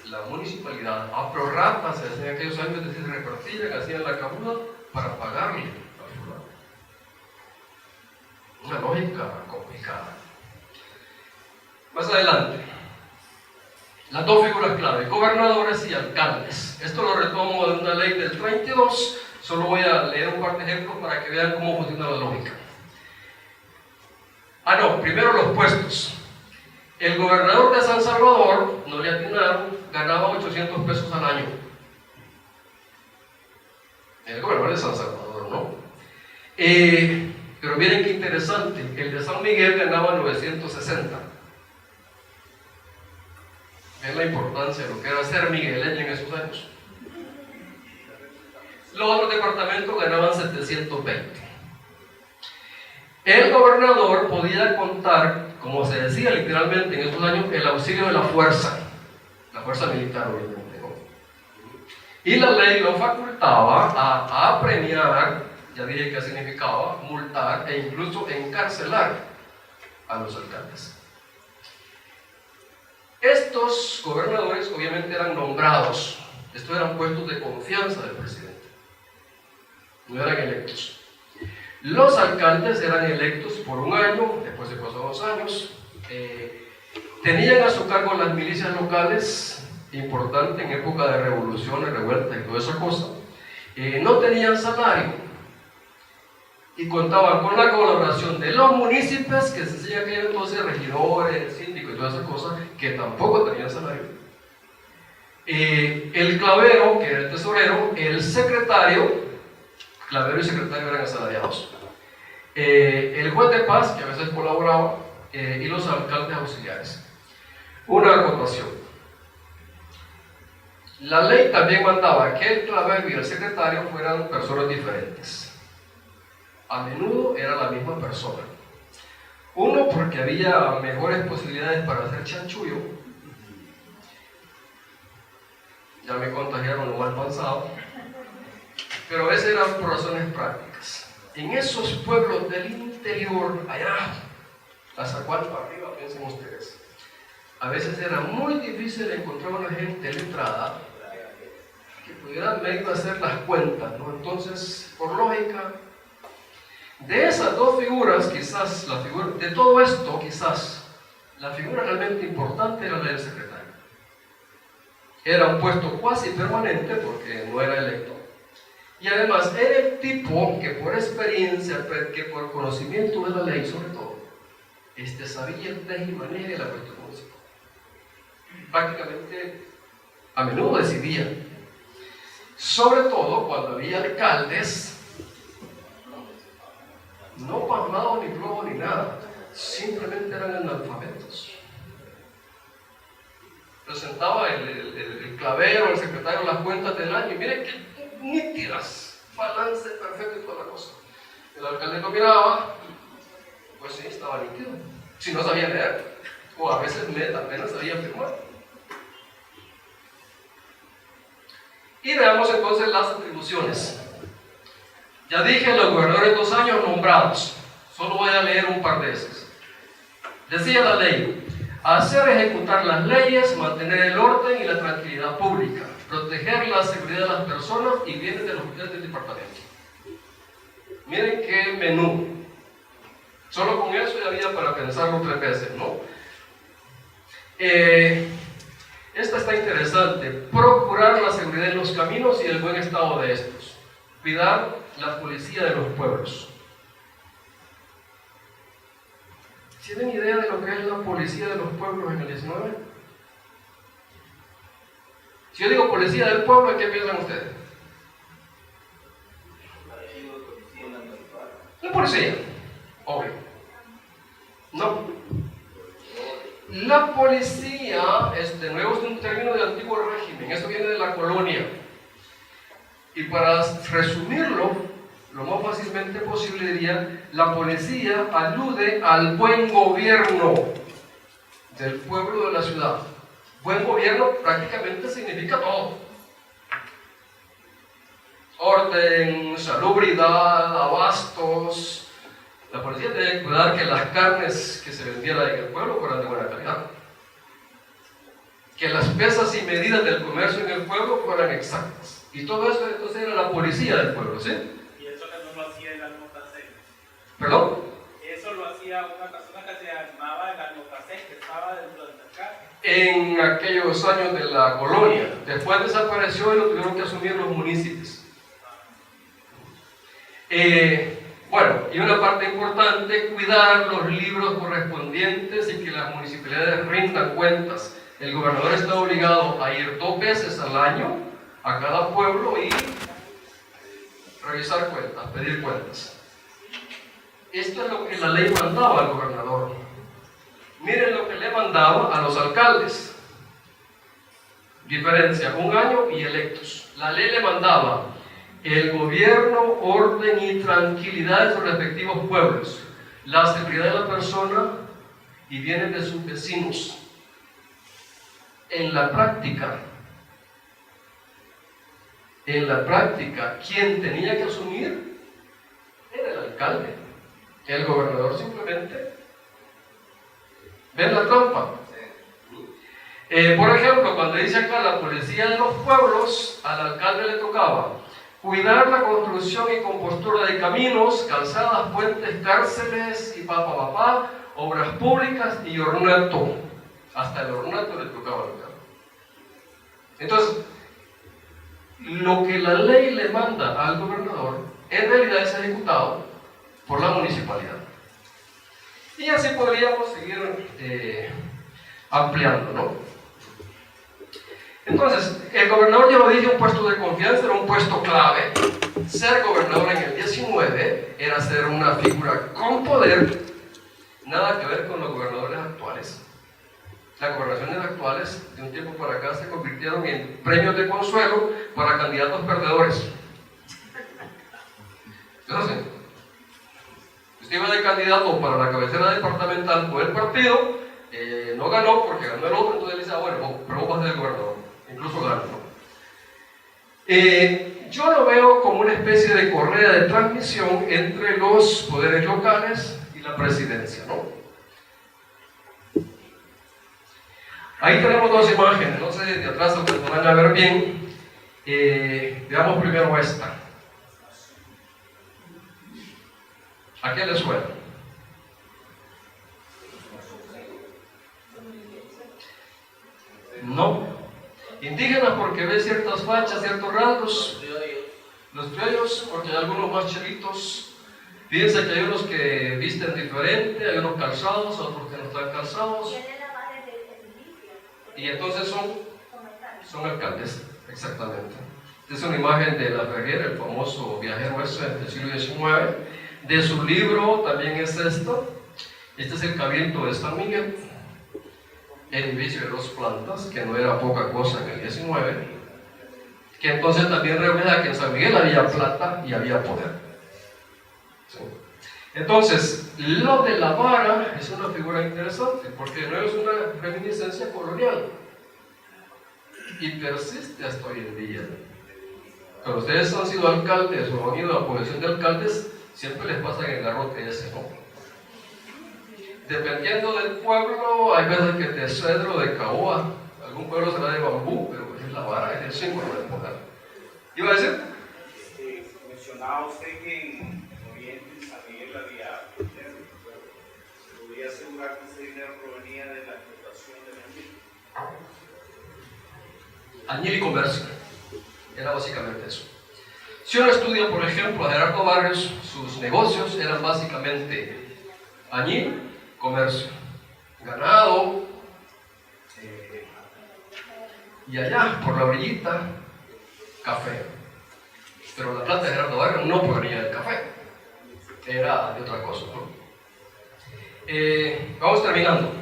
la municipalidad a prorrata se hacía en aquellos años, es decir, repartían, hacían la cabuda para pagarle a fulano. Una lógica complicada. Más adelante, las dos figuras clave, gobernadores y alcaldes. Esto lo retomo de una ley del 32, solo voy a leer un par de ejemplos para que vean cómo funciona la lógica. Primero los puestos. El gobernador de San Salvador, no le atinaron, ganaba 800 pesos al año. El gobernador de San Salvador, ¿no? Pero miren qué interesante, el de San Miguel ganaba 960. Ven la importancia de lo que era ser migueleño en esos años. Los otros departamentos ganaban 720. El gobernador podía contar, como se decía literalmente en esos años, el auxilio de la fuerza militar, obviamente, ¿no? Y la ley lo facultaba a premiar, ya dije qué significaba, multar e incluso encarcelar a los alcaldes. Estos gobernadores obviamente eran nombrados, estos eran puestos de confianza del presidente, no eran electos. Los alcaldes eran electos por un año, después se pasó 2 años, tenían a su cargo las milicias locales, importante en época de revoluciones, revueltas y toda esa cosa, no tenían salario y contaban con la colaboración de los municipios, que se decía que entonces regidores, síndicos y todas esas cosas, que tampoco tenían salario. El clavero, que era el tesorero, el secretario, clavero y secretario eran asalariados. El juez de paz, que a veces colaboraba, y los alcaldes auxiliares. Una acotación. La ley también mandaba que el clavero y el secretario fueran personas diferentes. A menudo era la misma persona. Uno, porque había mejores posibilidades para hacer chanchullo. Ya me contagiaron lo mal pasado. Pero a veces eran por razones prácticas. En esos pueblos del interior, allá, hasta cuál para arriba, piensen ustedes, a veces era muy difícil encontrar una gente letrada que pudiera medio hacer las cuentas, ¿no? Entonces, por lógica, de esas dos figuras, quizás, de todo esto, quizás, la figura realmente importante era la del secretario. Era un puesto cuasi permanente porque no era electo. Y además era el tipo que por experiencia, que por conocimiento de la ley sobre todo, sabía el teje y maneje de la cuestión municipal. Prácticamente a menudo decidía. Sobre todo cuando había alcaldes, no pasmados ni globos ni nada, simplemente eran analfabetos. Presentaba el clavero, el secretario, las cuentas del año, y miren qué nítidas, balance perfecto y toda la cosa. El alcalde lo miraba, pues sí, estaba nítido. Si no sabía leer, o a veces apenas sabía firmar. Y veamos entonces las atribuciones. Ya dije, los gobernadores 2 años nombrados. Solo voy a leer un par de esas. Decía la ley: hacer ejecutar las leyes, mantener el orden y la tranquilidad pública, proteger la seguridad de las personas y bienes de los oficiales del departamento. Miren qué menú. Solo con eso ya había para pensarlo 3 veces, ¿no? Esta está interesante. Procurar la seguridad en los caminos y el buen estado de estos. Cuidar la policía de los pueblos. ¿Tienen idea de lo que es la policía de los pueblos en el 19? Si yo digo policía del pueblo, ¿en qué piensan ustedes? La policía, obvio. policía, de nuevo es un término del antiguo régimen, esto viene de la colonia. Y para resumirlo, lo más fácilmente posible diría, la policía alude al buen gobierno del pueblo de la ciudad. Buen gobierno prácticamente significa todo. Orden, salubridad, abastos. La policía debe cuidar que las carnes que se vendieran en el pueblo fueran de buena calidad. Que las pesas y medidas del comercio en el pueblo fueran exactas. Y todo eso entonces era la policía del pueblo, ¿sí? Y eso que no lo hacía el almocacén. ¿Perdón? Eso lo hacía una persona que se llamaba el almocacén, que estaba dentro del mercado. En aquellos años de la colonia. Después desapareció y lo tuvieron que asumir los municipios. Bueno, y una parte importante, cuidar los libros correspondientes y que las municipalidades rindan cuentas. El gobernador está obligado a ir 2 veces al año a cada pueblo y revisar cuentas, pedir cuentas. Esto es lo que la ley mandaba al gobernador. Miren lo que le mandaba a los alcaldes. Diferencia, 1 año y electos. La ley le mandaba el gobierno, orden y tranquilidad de sus respectivos pueblos, la seguridad de la persona y bienes de sus vecinos. En la práctica, quien tenía que asumir era el alcalde. El gobernador simplemente. ¿Ven la trampa? Por ejemplo, cuando dice acá la policía de los pueblos, al alcalde le tocaba cuidar la construcción y compostura de caminos, calzadas, puentes, cárceles y obras públicas y ornato. Hasta el ornato le tocaba al alcalde. Entonces, lo que la ley le manda al gobernador, en realidad es ejecutado por la municipalidad. Y así podríamos seguir ampliando, ¿no? Entonces, el gobernador, ya lo dije, un puesto de confianza, era un puesto clave. Ser gobernador en el 19 era ser una figura con poder, nada que ver con los gobernadores actuales. Las gobernaciones actuales, de un tiempo para acá, se convirtieron en premios de consuelo para candidatos perdedores. Entonces, usted iba de candidato para la cabecera departamental por el partido, no ganó porque ganó el otro, entonces le dice, bueno, pero vos vas a ser el gobernador, incluso ganó, ¿no? Yo lo veo como una especie de correa de transmisión entre los poderes locales y la presidencia, ¿no? Ahí tenemos 2 imágenes, no sé de atrás lo que nos van a ver bien. Veamos primero esta. ¿A qué le suena? No. Indígenas porque ve ciertas fachas, ciertos rasgos. Los criollos porque hay algunos más chelitos. Fíjense que hay unos que visten diferente, hay unos calzados, otros que no están calzados. Y entonces son alcaldes, exactamente. Esta es una imagen de La Ferrier, el famoso viajero ese del siglo XIX. De su libro también es esto. Este es el Cabildo de San Miguel, edificio de 2 plantas, que no era poca cosa en el 19, que entonces también refleja que en San Miguel había plata y había poder. ¿Sí? Entonces, lo de la vara es una figura interesante, porque no es una reminiscencia colonial y persiste hasta hoy en día. Cuando ustedes han sido alcaldes o han ido a posesión de alcaldes, siempre les pasan el garrote ese, ¿no? Dependiendo del pueblo, hay veces que de cedro, de caoba, algún pueblo será de bambú, pero es la vara, es el símbolo del poder. ¿Iba a decir? Mencionaba usted que en Oriente, en San Miguel, había dinero. ¿Podría asegurar que ese dinero provenía de la explotación del añil? Añil y comercio. Era básicamente eso. Si uno estudia, por ejemplo, a Gerardo Barrios, sus negocios eran básicamente añil, comercio, ganado, y allá, por la orillita, café. Pero la plata de Gerardo Barrios no provenía del café, era de otra cosa, ¿no? Vamos terminando.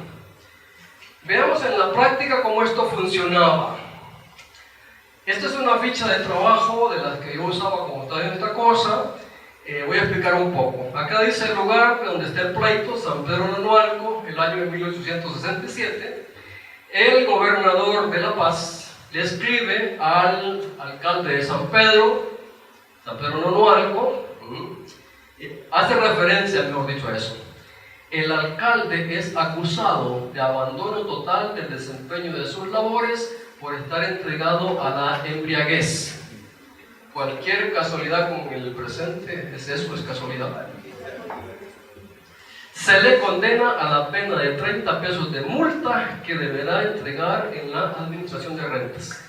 Veamos en la práctica cómo esto funcionaba. Esta es una ficha de trabajo de las que yo usaba como tal en esta cosa. Voy a explicar un poco. Acá dice el lugar donde está el pleito, San Pedro Nonualco, el año de 1867. El gobernador de La Paz le escribe al alcalde de San Pedro Nonualco, hace referencia, mejor dicho, a eso. El alcalde es acusado de abandono total del desempeño de sus labores por estar entregado a la embriaguez. Cualquier casualidad con el presente, eso es casualidad. Se le condena a la pena de 30 pesos de multa que deberá entregar en la administración de rentas.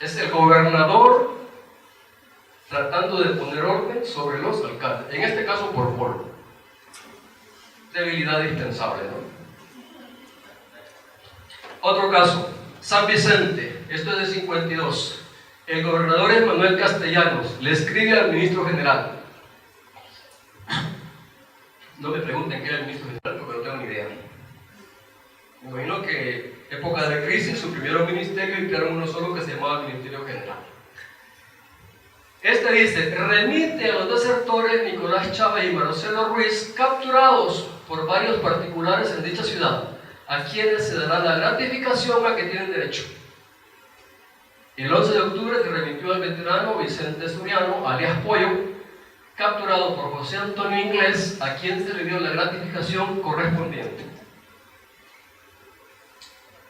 Es el gobernador tratando de poner orden sobre los alcaldes, en este caso por polvo. Debilidad dispensable, ¿no? Otro caso, San Vicente, esto es de 52. El gobernador es Manuel Castellanos, le escribe al ministro general. No me pregunten qué era el ministro general porque no tengo ni idea. Me imagino que época de crisis suprimieron ministerio y crearon uno solo que se llamaba Ministerio General. Este dice, remite a los desertores Nicolás Chávez y Marcelo Ruiz, capturados por varios particulares en dicha ciudad, a quienes se dará la gratificación a que tienen derecho. El 11 de octubre se remitió al veterano Vicente Suriano, alias Pollo, capturado por José Antonio Inglés, a quien se le dio la gratificación correspondiente.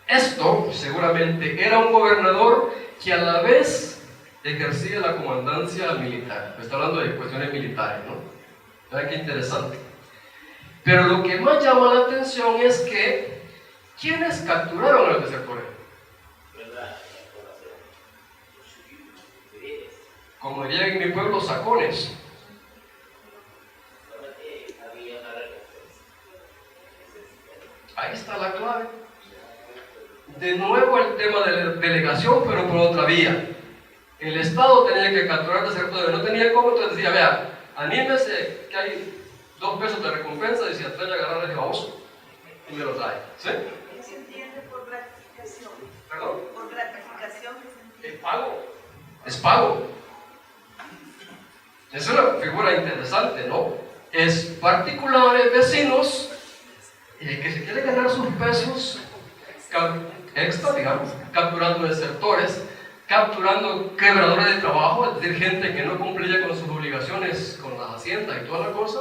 Esto seguramente era un gobernador que a la vez ejercía la comandancia militar. Me está hablando de cuestiones militares, ¿no? Vean qué interesante. Pero lo que más llama la atención es que ¿quiénes capturaron a los desertores? Como dirían en mi pueblo, sacones. Ahí está la clave. De nuevo el tema de la delegación, pero por otra vía. El Estado tenía que capturar desertores, no tenía cómo, entonces decía, vea, anímese que hay 2 pesos de recompensa y se atreve a agarrar el baboso y me lo trae. ¿Sí? Se entiende por gratificación. ¿Perdón? Por gratificación. Es pago. Es pago. Es una figura interesante, ¿no? Es particulares, vecinos, y el que se quiere ganar sus pesos extra, digamos, capturando desertores, capturando quebradores de trabajo, es decir, gente que no cumplía con sus obligaciones con las haciendas y toda la cosa,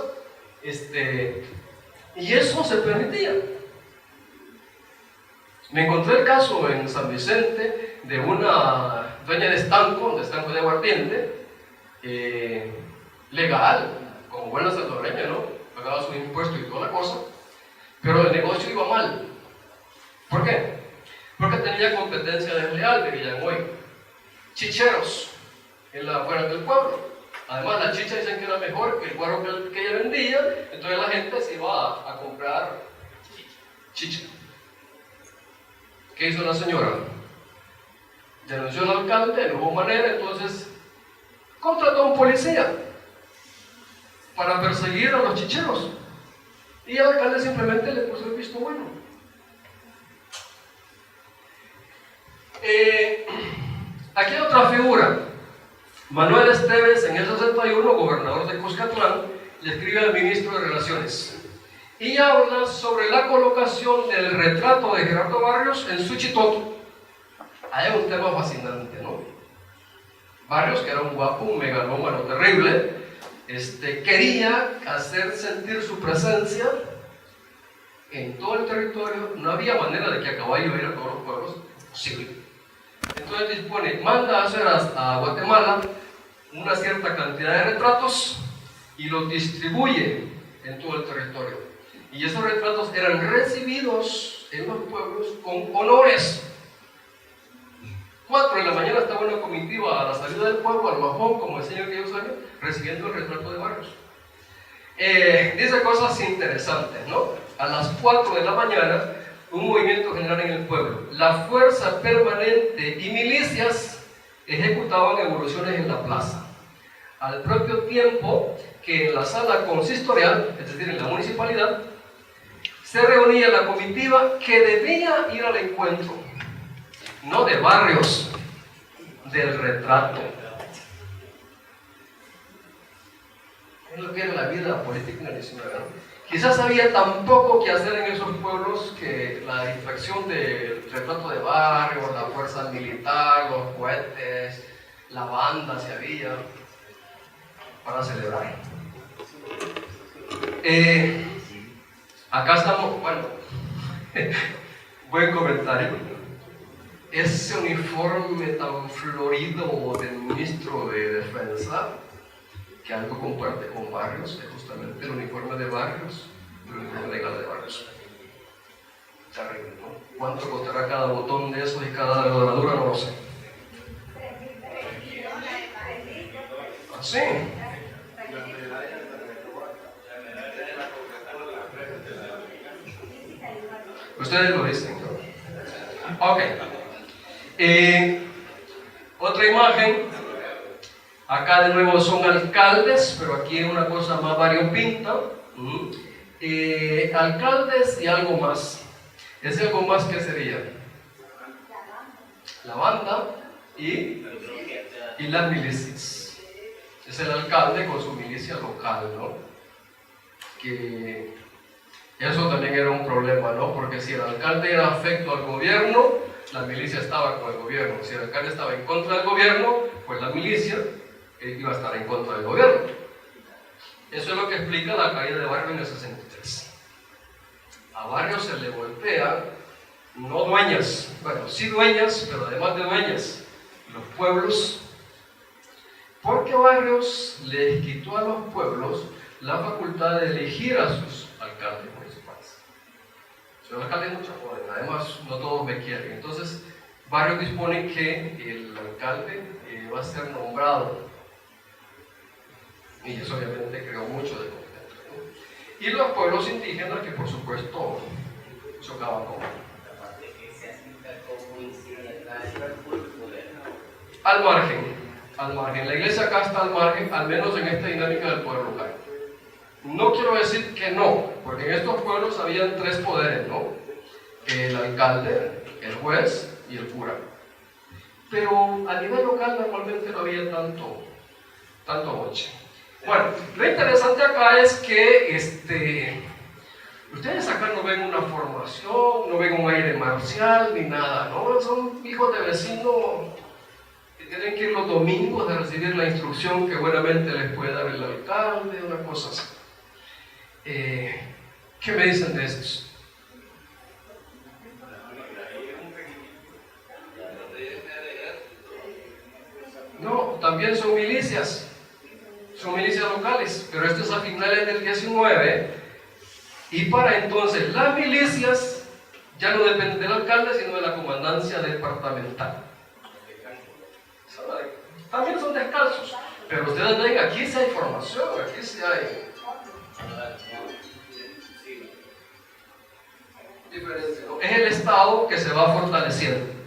y eso se permitía. Me encontré el caso en San Vicente de una dueña de estanco de aguardiente, legal, como buena salvadoreña, ¿no? Pagaba sus impuestos y toda la cosa, pero el negocio iba mal. ¿Por qué? Porque tenía competencia desleal de Villanueva. Chicheros en las afueras del pueblo. Además, la chicha dicen que era mejor que el guaro que ella vendía, entonces la gente se iba a comprar chicha. ¿Qué hizo la señora? Denunció al alcalde, no hubo manera, entonces contrató a un policía para perseguir a los chicheros. Y el alcalde simplemente le puso el visto bueno. Aquí hay otra figura. Manuel Esteves, en el 61, gobernador de Cuscatlán, le escribe al ministro de Relaciones y habla sobre la colocación del retrato de Gerardo Barrios en Suchitoto. Hay un tema fascinante, ¿no? Barrios, que era un guapo, un megalómano terrible, quería hacer sentir su presencia en todo el territorio. No había manera de que a caballo ir a todos los pueblos, posible. Entonces dispone, manda a hacer a Guatemala una cierta cantidad de retratos y los distribuye en todo el territorio. Y esos retratos eran recibidos en los pueblos con honores. 4 de la mañana estaba una comitiva a la salida del pueblo, al bajón, como enseño aquellos años, recibiendo el retrato de Barrios. Dice cosas interesantes, ¿no? A las 4 de la mañana, un movimiento general en el pueblo. La fuerza permanente y milicias ejecutaban evoluciones en la plaza. Al propio tiempo que en la sala consistorial, es decir, en la municipalidad, se reunía la comitiva que debía ir al encuentro, no de barrios, del retrato. Es lo que era la vida política en el 19, ¿no? Quizás había tan poco que hacer en esos pueblos que la distracción del retrato de barrio, la fuerza militar, los cohetes, la banda se había para celebrar. Acá estamos, bueno, buen comentario. Ese uniforme tan florido del ministro de Defensa, que algo comparte con Barrios, es justamente el uniforme de Barrios, el uniforme legal de Barrios. Terrible, ¿no? ¿Cuánto costará cada botón de esos y cada doradura? No lo sé. ¿Ah, sí? Ustedes lo dicen, ¿no? Ok. Otra imagen. Acá de nuevo son alcaldes, pero aquí es una cosa más variopinta. Alcaldes y algo más. ¿Ese algo más qué sería? La banda y las milicias. Es el alcalde con su milicia local, ¿no? Que eso también era un problema, ¿no? Porque si el alcalde era afecto al gobierno, la milicia estaba con el gobierno. Si el alcalde estaba en contra del gobierno, pues la milicia iba a estar en contra del gobierno. Eso es lo que explica la caída de Barrio en el 63. A Barrio se le golpea, no dueñas, bueno, sí dueñas, pero además de dueñas, los pueblos, porque Barrios les quitó a los pueblos la facultad de elegir a sus alcaldes municipales. Los alcaldes mucho poder, además no todos me quieren. Entonces, Barrios dispone que el alcalde va a ser nombrado. Y eso obviamente creó mucho descontento, ¿no? Y los pueblos indígenas que por supuesto chocaban con él. Al margen. La iglesia acá está al margen, al menos en esta dinámica del poder local. No quiero decir que no, porque en estos pueblos habían tres poderes, ¿no? El alcalde, el juez y el cura. Pero a nivel local normalmente no había tanto boche. Bueno, lo interesante acá es que ustedes acá no ven una formación, no ven un aire marcial ni nada, ¿no? Son hijos de vecinos que tienen que ir los domingos a recibir la instrucción que buenamente les puede dar el alcalde, una cosa así. ¿Qué me dicen de estos? No, también son milicias locales, pero esto es a finales del 19 y para entonces las milicias ya no dependen del alcalde sino de la comandancia departamental. También son descalzos, pero ustedes ven, aquí sí hay formación, aquí sí hay diferencia, ¿no? Es el Estado que se va fortaleciendo.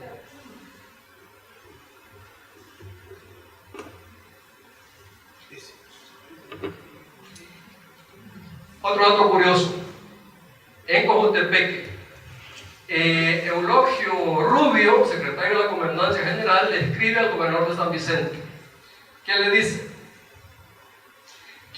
Otro dato curioso, en Cojutepeque, Eulogio Rubio, secretario de la Comandancia General, le escribe al gobernador de San Vicente. ¿Qué le dice?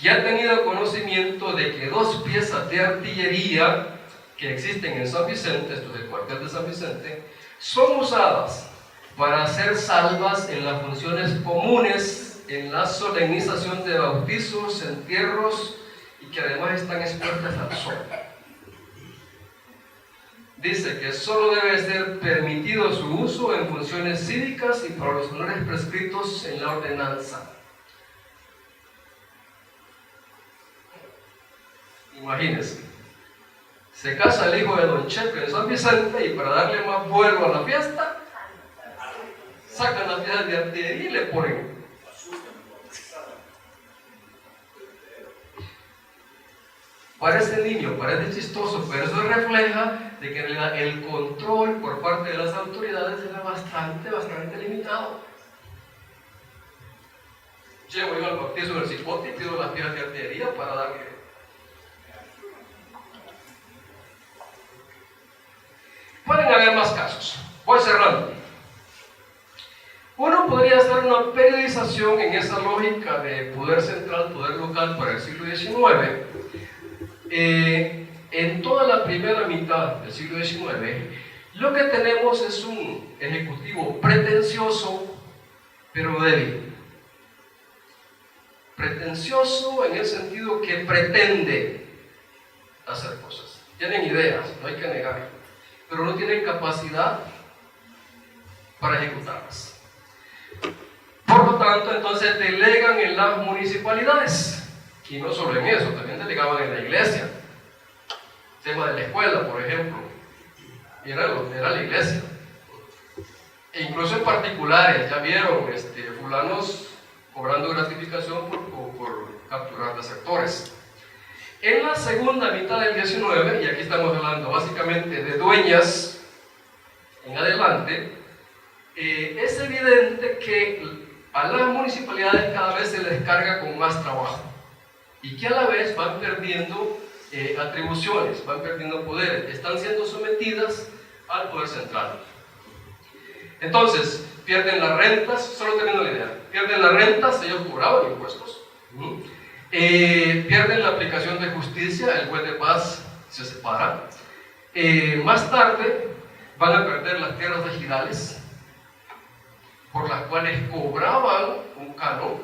Que ha tenido conocimiento de que 2 piezas de artillería que existen en San Vicente, esto es el cuartel de San Vicente, son usadas para hacer salvas en las funciones comunes, en la solemnización de bautizos, entierros, y que además están expuestas al sol. Dice que solo debe ser permitido su uso en funciones cívicas y para los honores prescritos en la ordenanza. Imagínense, se casa el hijo de Don Chepe en San Vicente y para darle más vuelo a la fiesta, sacan las piezas de artillería y le ponen. Parece niño, parece chistoso, pero eso refleja de que en realidad el control por parte de las autoridades era bastante limitado. Llego yo al bautizo del cipote y pido las piezas de artillería para darle. Voy cerrando. Uno podría hacer una periodización en esa lógica de poder central, poder local para el siglo XIX. En toda la primera mitad del siglo XIX, lo que tenemos es un ejecutivo pretencioso, pero débil. Pretencioso en el sentido que pretende hacer cosas. Tienen ideas, no hay que negar, pero no tienen capacidad para ejecutarlas. Por lo tanto, entonces delegan en las municipalidades. Y no solo en eso, también delegaban en la iglesia. El tema de la escuela, por ejemplo, era la iglesia. E incluso en particulares, ya vieron, fulanos cobrando gratificación por capturar desertores. En la segunda mitad del 19, y aquí estamos hablando básicamente de dueñas en adelante, es evidente que a las municipalidades cada vez se les carga con más trabajo y que a la vez van perdiendo atribuciones, van perdiendo poderes, están siendo sometidas al poder central. Entonces, pierden las rentas, solo teniendo la idea, pierden las rentas, ellos cobraban impuestos, pierden la aplicación de justicia, el juez de paz se separa, más tarde van a perder las tierras ejidales, por las cuales cobraban un canon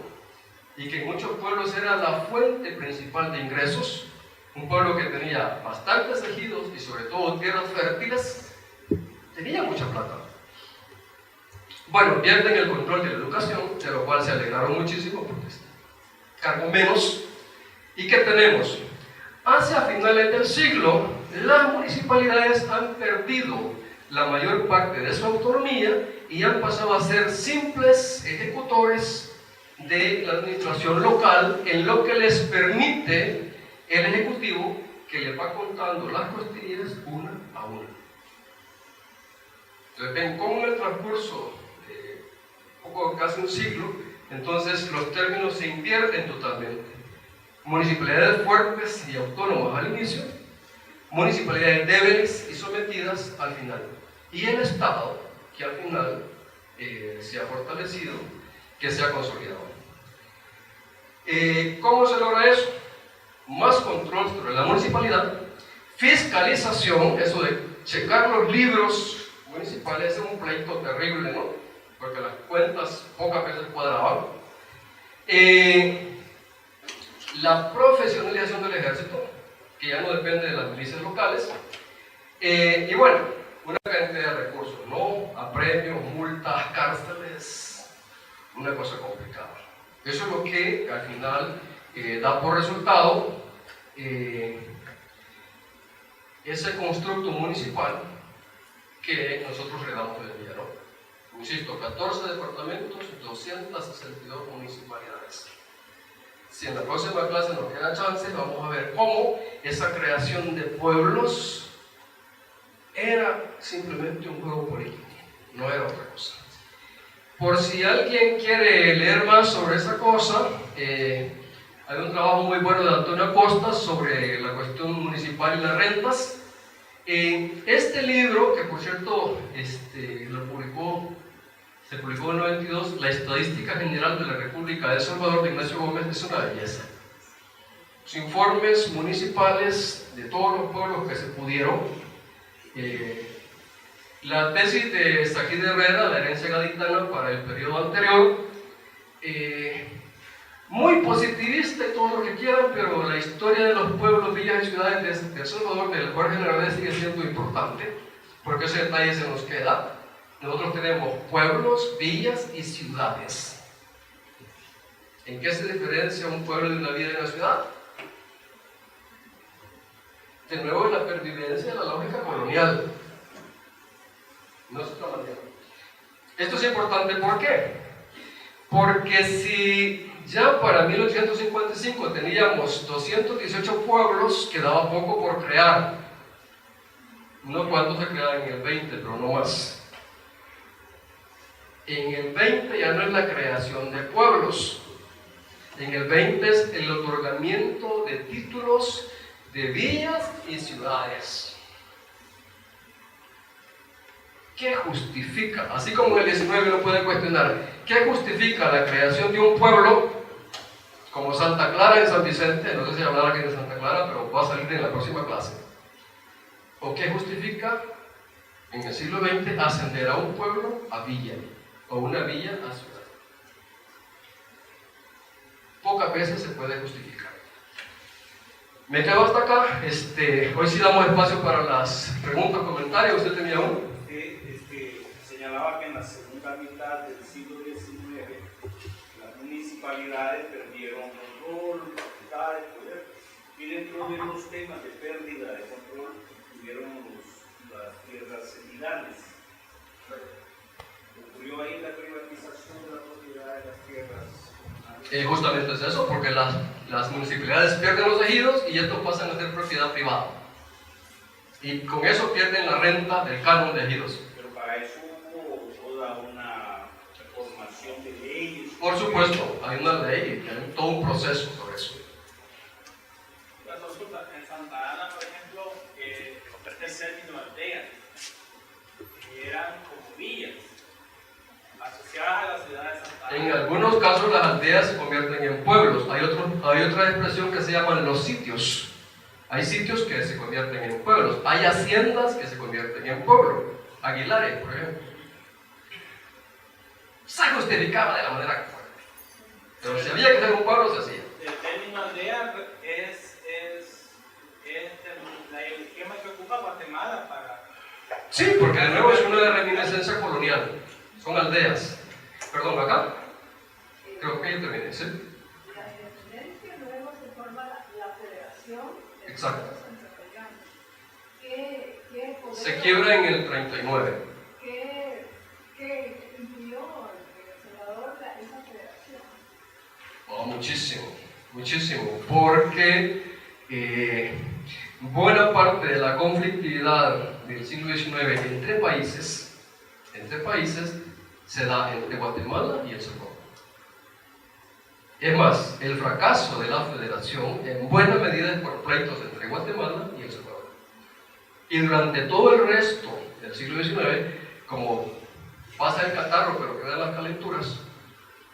y que en muchos pueblos era la fuente principal de ingresos. Un pueblo que tenía bastantes ejidos y sobre todo tierras fértiles, tenía mucha plata. Bueno, pierden el control de la educación, de lo cual se alegraron muchísimo porque cargan menos. ¿Y qué tenemos? Hacia finales del siglo, las municipalidades han perdido la mayor parte de su autonomía y han pasado a ser simples ejecutores de la administración local, en lo que les permite el ejecutivo que le va contando las costillas una a una. Entonces ven cómo en el transcurso de casi un siglo, entonces los términos se invierten totalmente. Municipalidades fuertes y autónomas al inicio, municipalidades débiles y sometidas al final. Y el Estado, que al final se ha fortalecido, que se ha consolidado. ¿Cómo se logra eso? Más control sobre la municipalidad, fiscalización, eso de checar los libros municipales es un pleito terrible, ¿no? Porque las cuentas pocas veces cuadraban. La profesionalización del ejército, que ya no depende de las milicias locales, y bueno, una cantidad de recursos, ¿no? Apremios, multas, cárceles, una cosa complicada. Eso es lo que al final da por resultado ese constructo municipal que nosotros le damos hoy en día, ¿no? Insisto, 14 departamentos, 262 municipalidades. Si en la próxima clase nos queda chance, vamos a ver cómo esa creación de pueblos era simplemente un juego político, no era otra cosa. Por si alguien quiere leer más sobre esa cosa, hay un trabajo muy bueno de Antonio Acosta sobre la cuestión municipal y las rentas. Este libro, que por cierto se publicó en el 92, La Estadística General de la República de El Salvador, de Ignacio Gómez, es una belleza. Los informes municipales de todos los pueblos que se pudieron, la tesis de Sajid Herrera, La herencia gaditana para el periodo anterior, muy positivista y todo lo que quieran, pero la historia de los pueblos, villas y ciudades de El Salvador, del cual generalmente sigue siendo importante, porque ese detalle se nos queda. Nosotros tenemos pueblos, villas y ciudades. ¿En qué se diferencia un pueblo de una villa y una ciudad? De nuevo, en la pervivencia de la lógica colonial. No es otra manera. Esto es importante, ¿por qué? Porque si ya para 1855 teníamos 218 pueblos, quedaba poco por crear. No cuántos se creaban en el 20, pero no más. En el 20 ya no es la creación de pueblos. En el 20 es el otorgamiento de títulos de villas y ciudades. ¿qué justifica? Así como en el 19 uno puede cuestionar, ¿qué justifica la creación de un pueblo como Santa Clara en San Vicente? No sé si hablar aquí de Santa Clara, pero va a salir en la próxima clase. ¿O qué justifica en el siglo XX ascender a un pueblo a villa, o una villa a ciudad? Pocas veces se puede justificar. Me quedo hasta acá. Hoy sí damos espacio para las preguntas, comentarios. ¿Usted tenía uno? Señalaba que en la segunda mitad del siglo XIX las municipalidades perdieron control, facultad de poder, y dentro de los temas de pérdida de control tuvieron las tierras equidales. Ocurrió ahí la privatización de la propiedad de las tierras. Justamente es eso, porque las municipalidades pierden los ejidos y estos pasan a ser propiedad privada. Y con eso pierden la renta del canon de ejidos. Pero para eso hubo toda una formación de leyes. Por supuesto, hay una ley, hay todo un proceso sobre eso. La consulta, en Santa Ana, por ejemplo, este término aldea, que eran como villas, asociadas a la ciudad de Santa Ana. En algunos casos las aldeas se convierten en pueblos. Hay otra expresión que se llaman los sitios. Hay sitios que se convierten en pueblos. Hay haciendas que se convierten en pueblos. Aguilares, por ejemplo. Se justificaba de la manera que fuera. Pero si había que hacer un pueblo, se hacía. El término aldea es el esquema que ocupa Guatemala para... Sí, porque de nuevo es una reminiscencia colonial. Son aldeas. Perdón, acá. Creo que yo terminé, ¿sí? La independencia, luego se forma la federación de Exacto. pueblos centroamericanos. ¿Qué poder, Se quiebra en el 39. ¿Qué incluyó en El Salvador esa federación? Oh, muchísimo, muchísimo. Porque buena parte de la conflictividad del siglo XIX entre países se da entre Guatemala y El Salvador. Es más, el fracaso de la federación en buena medida es por pleitos entre Guatemala y El Salvador. Y durante todo el resto del siglo XIX, como pasa el catarro pero quedan las calenturas,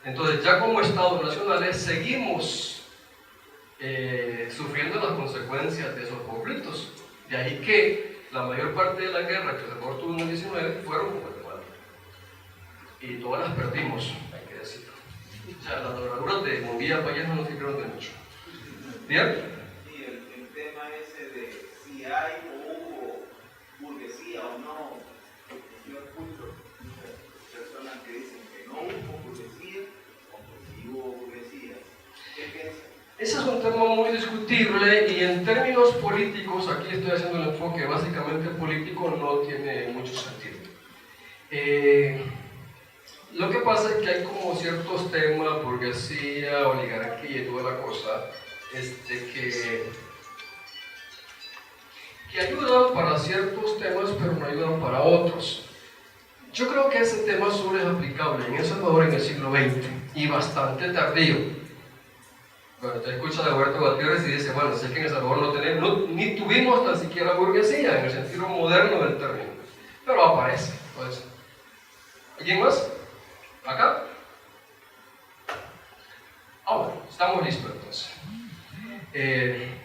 entonces ya como Estados nacionales seguimos sufriendo las consecuencias de esos conflictos. De ahí que la mayor parte de la guerra que El Salvador tuvo en el 19 fueron con Guatemala. Y todas las perdimos, hay que decirlo. O sea, las doraduras de Movía Payés no nos sirvieron de mucho. ¿Bien? Sí, el tema ese de si hay o hubo burguesía o no. Yo escucho personas que dicen que no hubo burguesía o que sí hubo burguesía. ¿Qué piensan? Ese es un tema muy discutible y en términos políticos, aquí estoy haciendo el enfoque básicamente político, no tiene mucho sentido. Lo que pasa es que hay como ciertos temas, burguesía, oligarquía y toda la cosa, que ayudan para ciertos temas, pero no ayudan para otros. Yo creo que ese tema solo es aplicable en El Salvador en el siglo XX y bastante tardío. Bueno, te escucha de Roberto Gutiérrez y dice, bueno, sé que en El Salvador no tenemos, ni tuvimos tan siquiera burguesía en el sentido moderno del término, pero aparece. Pues. ¿Alguien más? ¿Acá? Bueno, estamos listos entonces.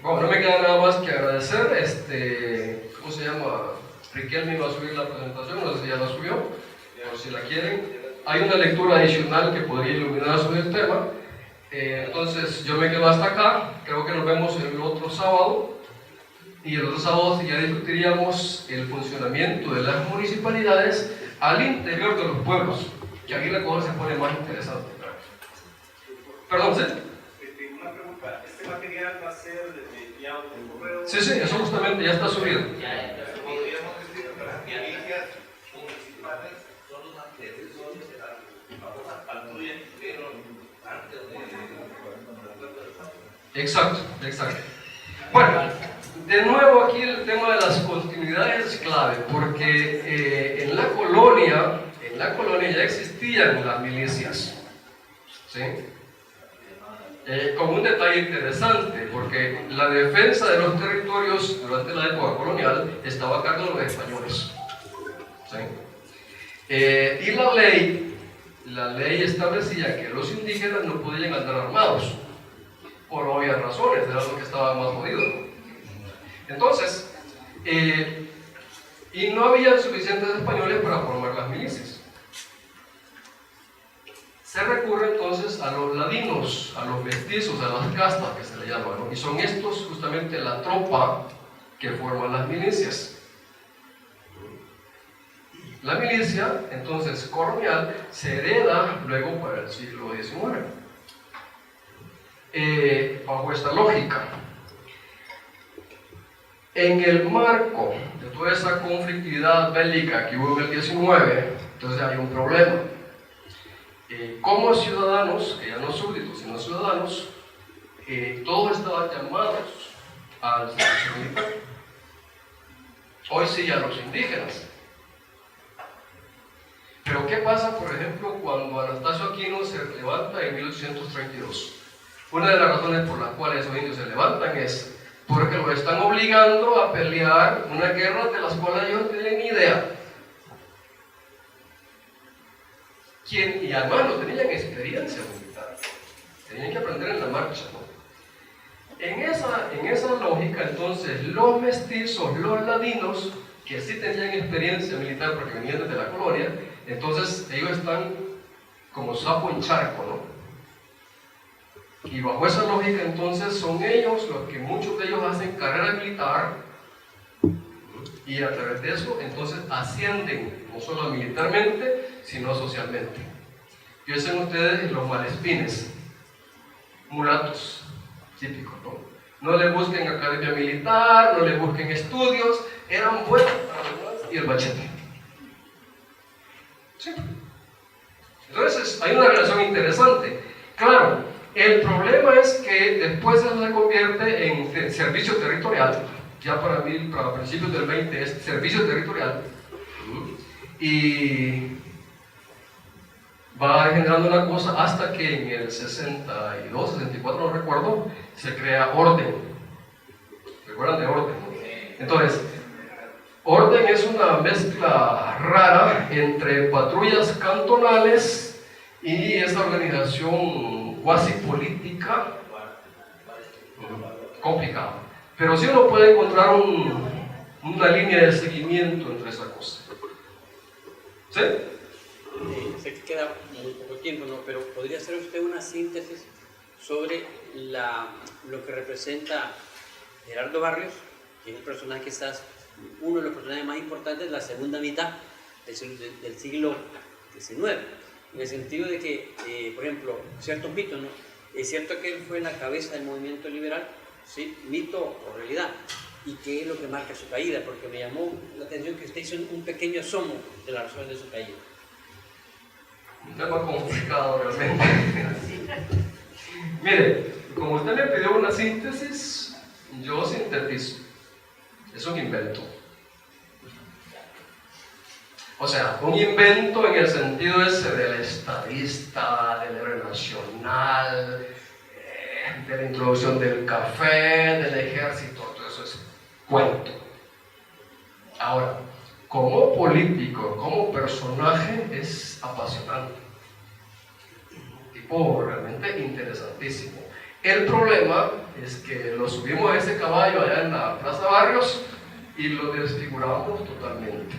Bueno, no me queda nada más que agradecer. ¿Cómo se llama? Riquelme iba a subir la presentación, no sé si ya la subió, por si la quieren. Hay una lectura adicional que podría iluminar sobre el tema. Entonces yo me quedo hasta acá, creo que nos vemos el otro sábado. Y el otro sábado ya discutiríamos el funcionamiento de las municipalidades al interior de los pueblos, que aquí la cosa se pone más interesante. Perdón, ¿sí? Una pregunta, ¿este material va a ser enviado por correo? Sí, eso justamente ya está subido. Podríamos decir que las milicias municipales son los antecesores de las famosas patrullas que estuvieron antes de... Exacto. Bueno, de nuevo aquí el tema de las continuidades es clave, porque en la colonia ya existían las milicias, ¿sí? Con un detalle interesante, porque la defensa de los territorios durante la época colonial estaba a cargo de los españoles, ¿sí? Y la ley establecía que los indígenas no podían andar armados, por obvias razones, era lo que estaba más jodido. Entonces, y no había suficientes españoles para formar las milicias. Se recurre entonces a los ladinos, a los mestizos, a las castas que se le llaman, ¿no? Y son estos justamente la tropa que forman las milicias. La milicia, entonces, colonial, se hereda luego para el siglo XIX. Bajo esta lógica, en el marco de toda esa conflictividad bélica que hubo en el XIX, entonces hay un problema. Como ciudadanos, que ya no súbditos, sino ciudadanos, todos estaban llamados al servicio militar. Hoy sí a los indígenas. Pero ¿qué pasa, por ejemplo, cuando Anastasio Aquino se levanta en 1832? Una de las razones por las cuales esos indios se levantan es porque lo están obligando a pelear una guerra de las cuales ellos no tienen ni idea. Y además no tenían experiencia militar, tenían que aprender en la marcha, ¿no? En esa lógica, entonces, los mestizos, los ladinos, que sí tenían experiencia militar porque venían desde la colonia, entonces ellos están como sapo en charco, ¿no? Y bajo esa lógica, entonces, son ellos los que muchos de ellos hacen carrera militar y a través de eso, entonces, ascienden, no solo militarmente, sino socialmente. Piensen ustedes en los malespines, mulatos, típicos, ¿no? No le busquen academia militar, no le busquen estudios, eran buenos para lo demás y el machete. Sí. Entonces, hay una relación interesante. Claro, el problema es que después eso se convierte en servicio territorial. Ya para principios del 20 es servicio territorial. Y va generando una cosa hasta que en el 62, 64, no recuerdo, se crea orden. ¿Recuerdan de orden? Entonces, orden es una mezcla rara entre patrullas cantonales y esa organización cuasi política complicada. Pero sí uno puede encontrar una línea de seguimiento entre esa cosa. ¿Sí? Sé que queda muy poco tiempo, ¿no? Pero ¿podría hacer usted una síntesis sobre lo que representa Gerardo Barrios, que es el personaje quizás uno de los personajes más importantes de la segunda mitad del siglo XIX? En el sentido de que, por ejemplo, ciertos mitos, ¿no? Es cierto que él fue la cabeza del movimiento liberal, ¿sí? Mito o realidad. ¿Y qué es lo que marca su caída? Porque me llamó la atención que usted hizo un pequeño asomo de las razones de su caída. Un tema complicado realmente. Mire, como usted me pidió una síntesis, yo sintetizo. Es un invento. O sea, un invento en el sentido ese del estadista, del héroe nacional, de la introducción del café, del ejército, todo eso es cuento. Ahora, como político, como personaje, es apasionante. Tipo realmente interesantísimo. El problema es que lo subimos a ese caballo allá en la Plaza Barrios y lo desfiguramos totalmente.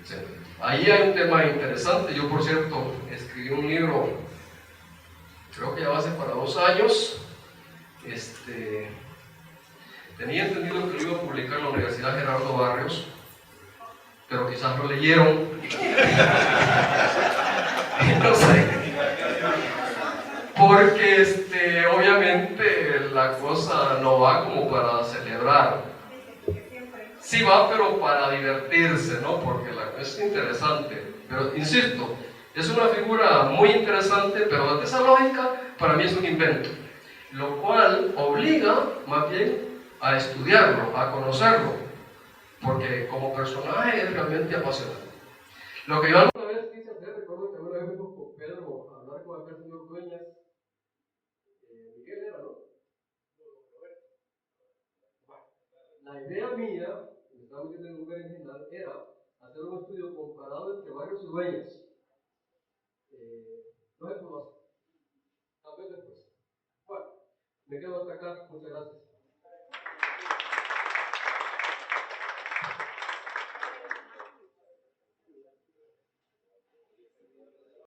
Sí. Ahí hay un tema interesante. Yo, por cierto, escribí un libro, creo que ya va a ser para 2 años. Tenía entendido que lo iba a publicar en la Universidad Gerardo Barrios, pero quizás lo leyeron. No sé. Porque obviamente la cosa no va como para celebrar. Sí va, pero para divertirse, ¿no? Porque es interesante. Pero insisto, es una figura muy interesante, pero desde esa lógica para mí es un invento. Lo cual obliga más bien a estudiarlo, a conocerlo, porque como personaje es realmente apasionante. Lo que yo alguna vez quise hacer, recuerdo que alguna vez fuimos con Pedro a hablar con aquel señor Dueñas, Miguel era, ¿no? La idea mía, que estaba metiendo en un lugar original, era hacer hacer un estudio comparado entre barrios y dueños. No hay información. Tal vez después. Bueno, me quedo hasta acá. Muchas gracias.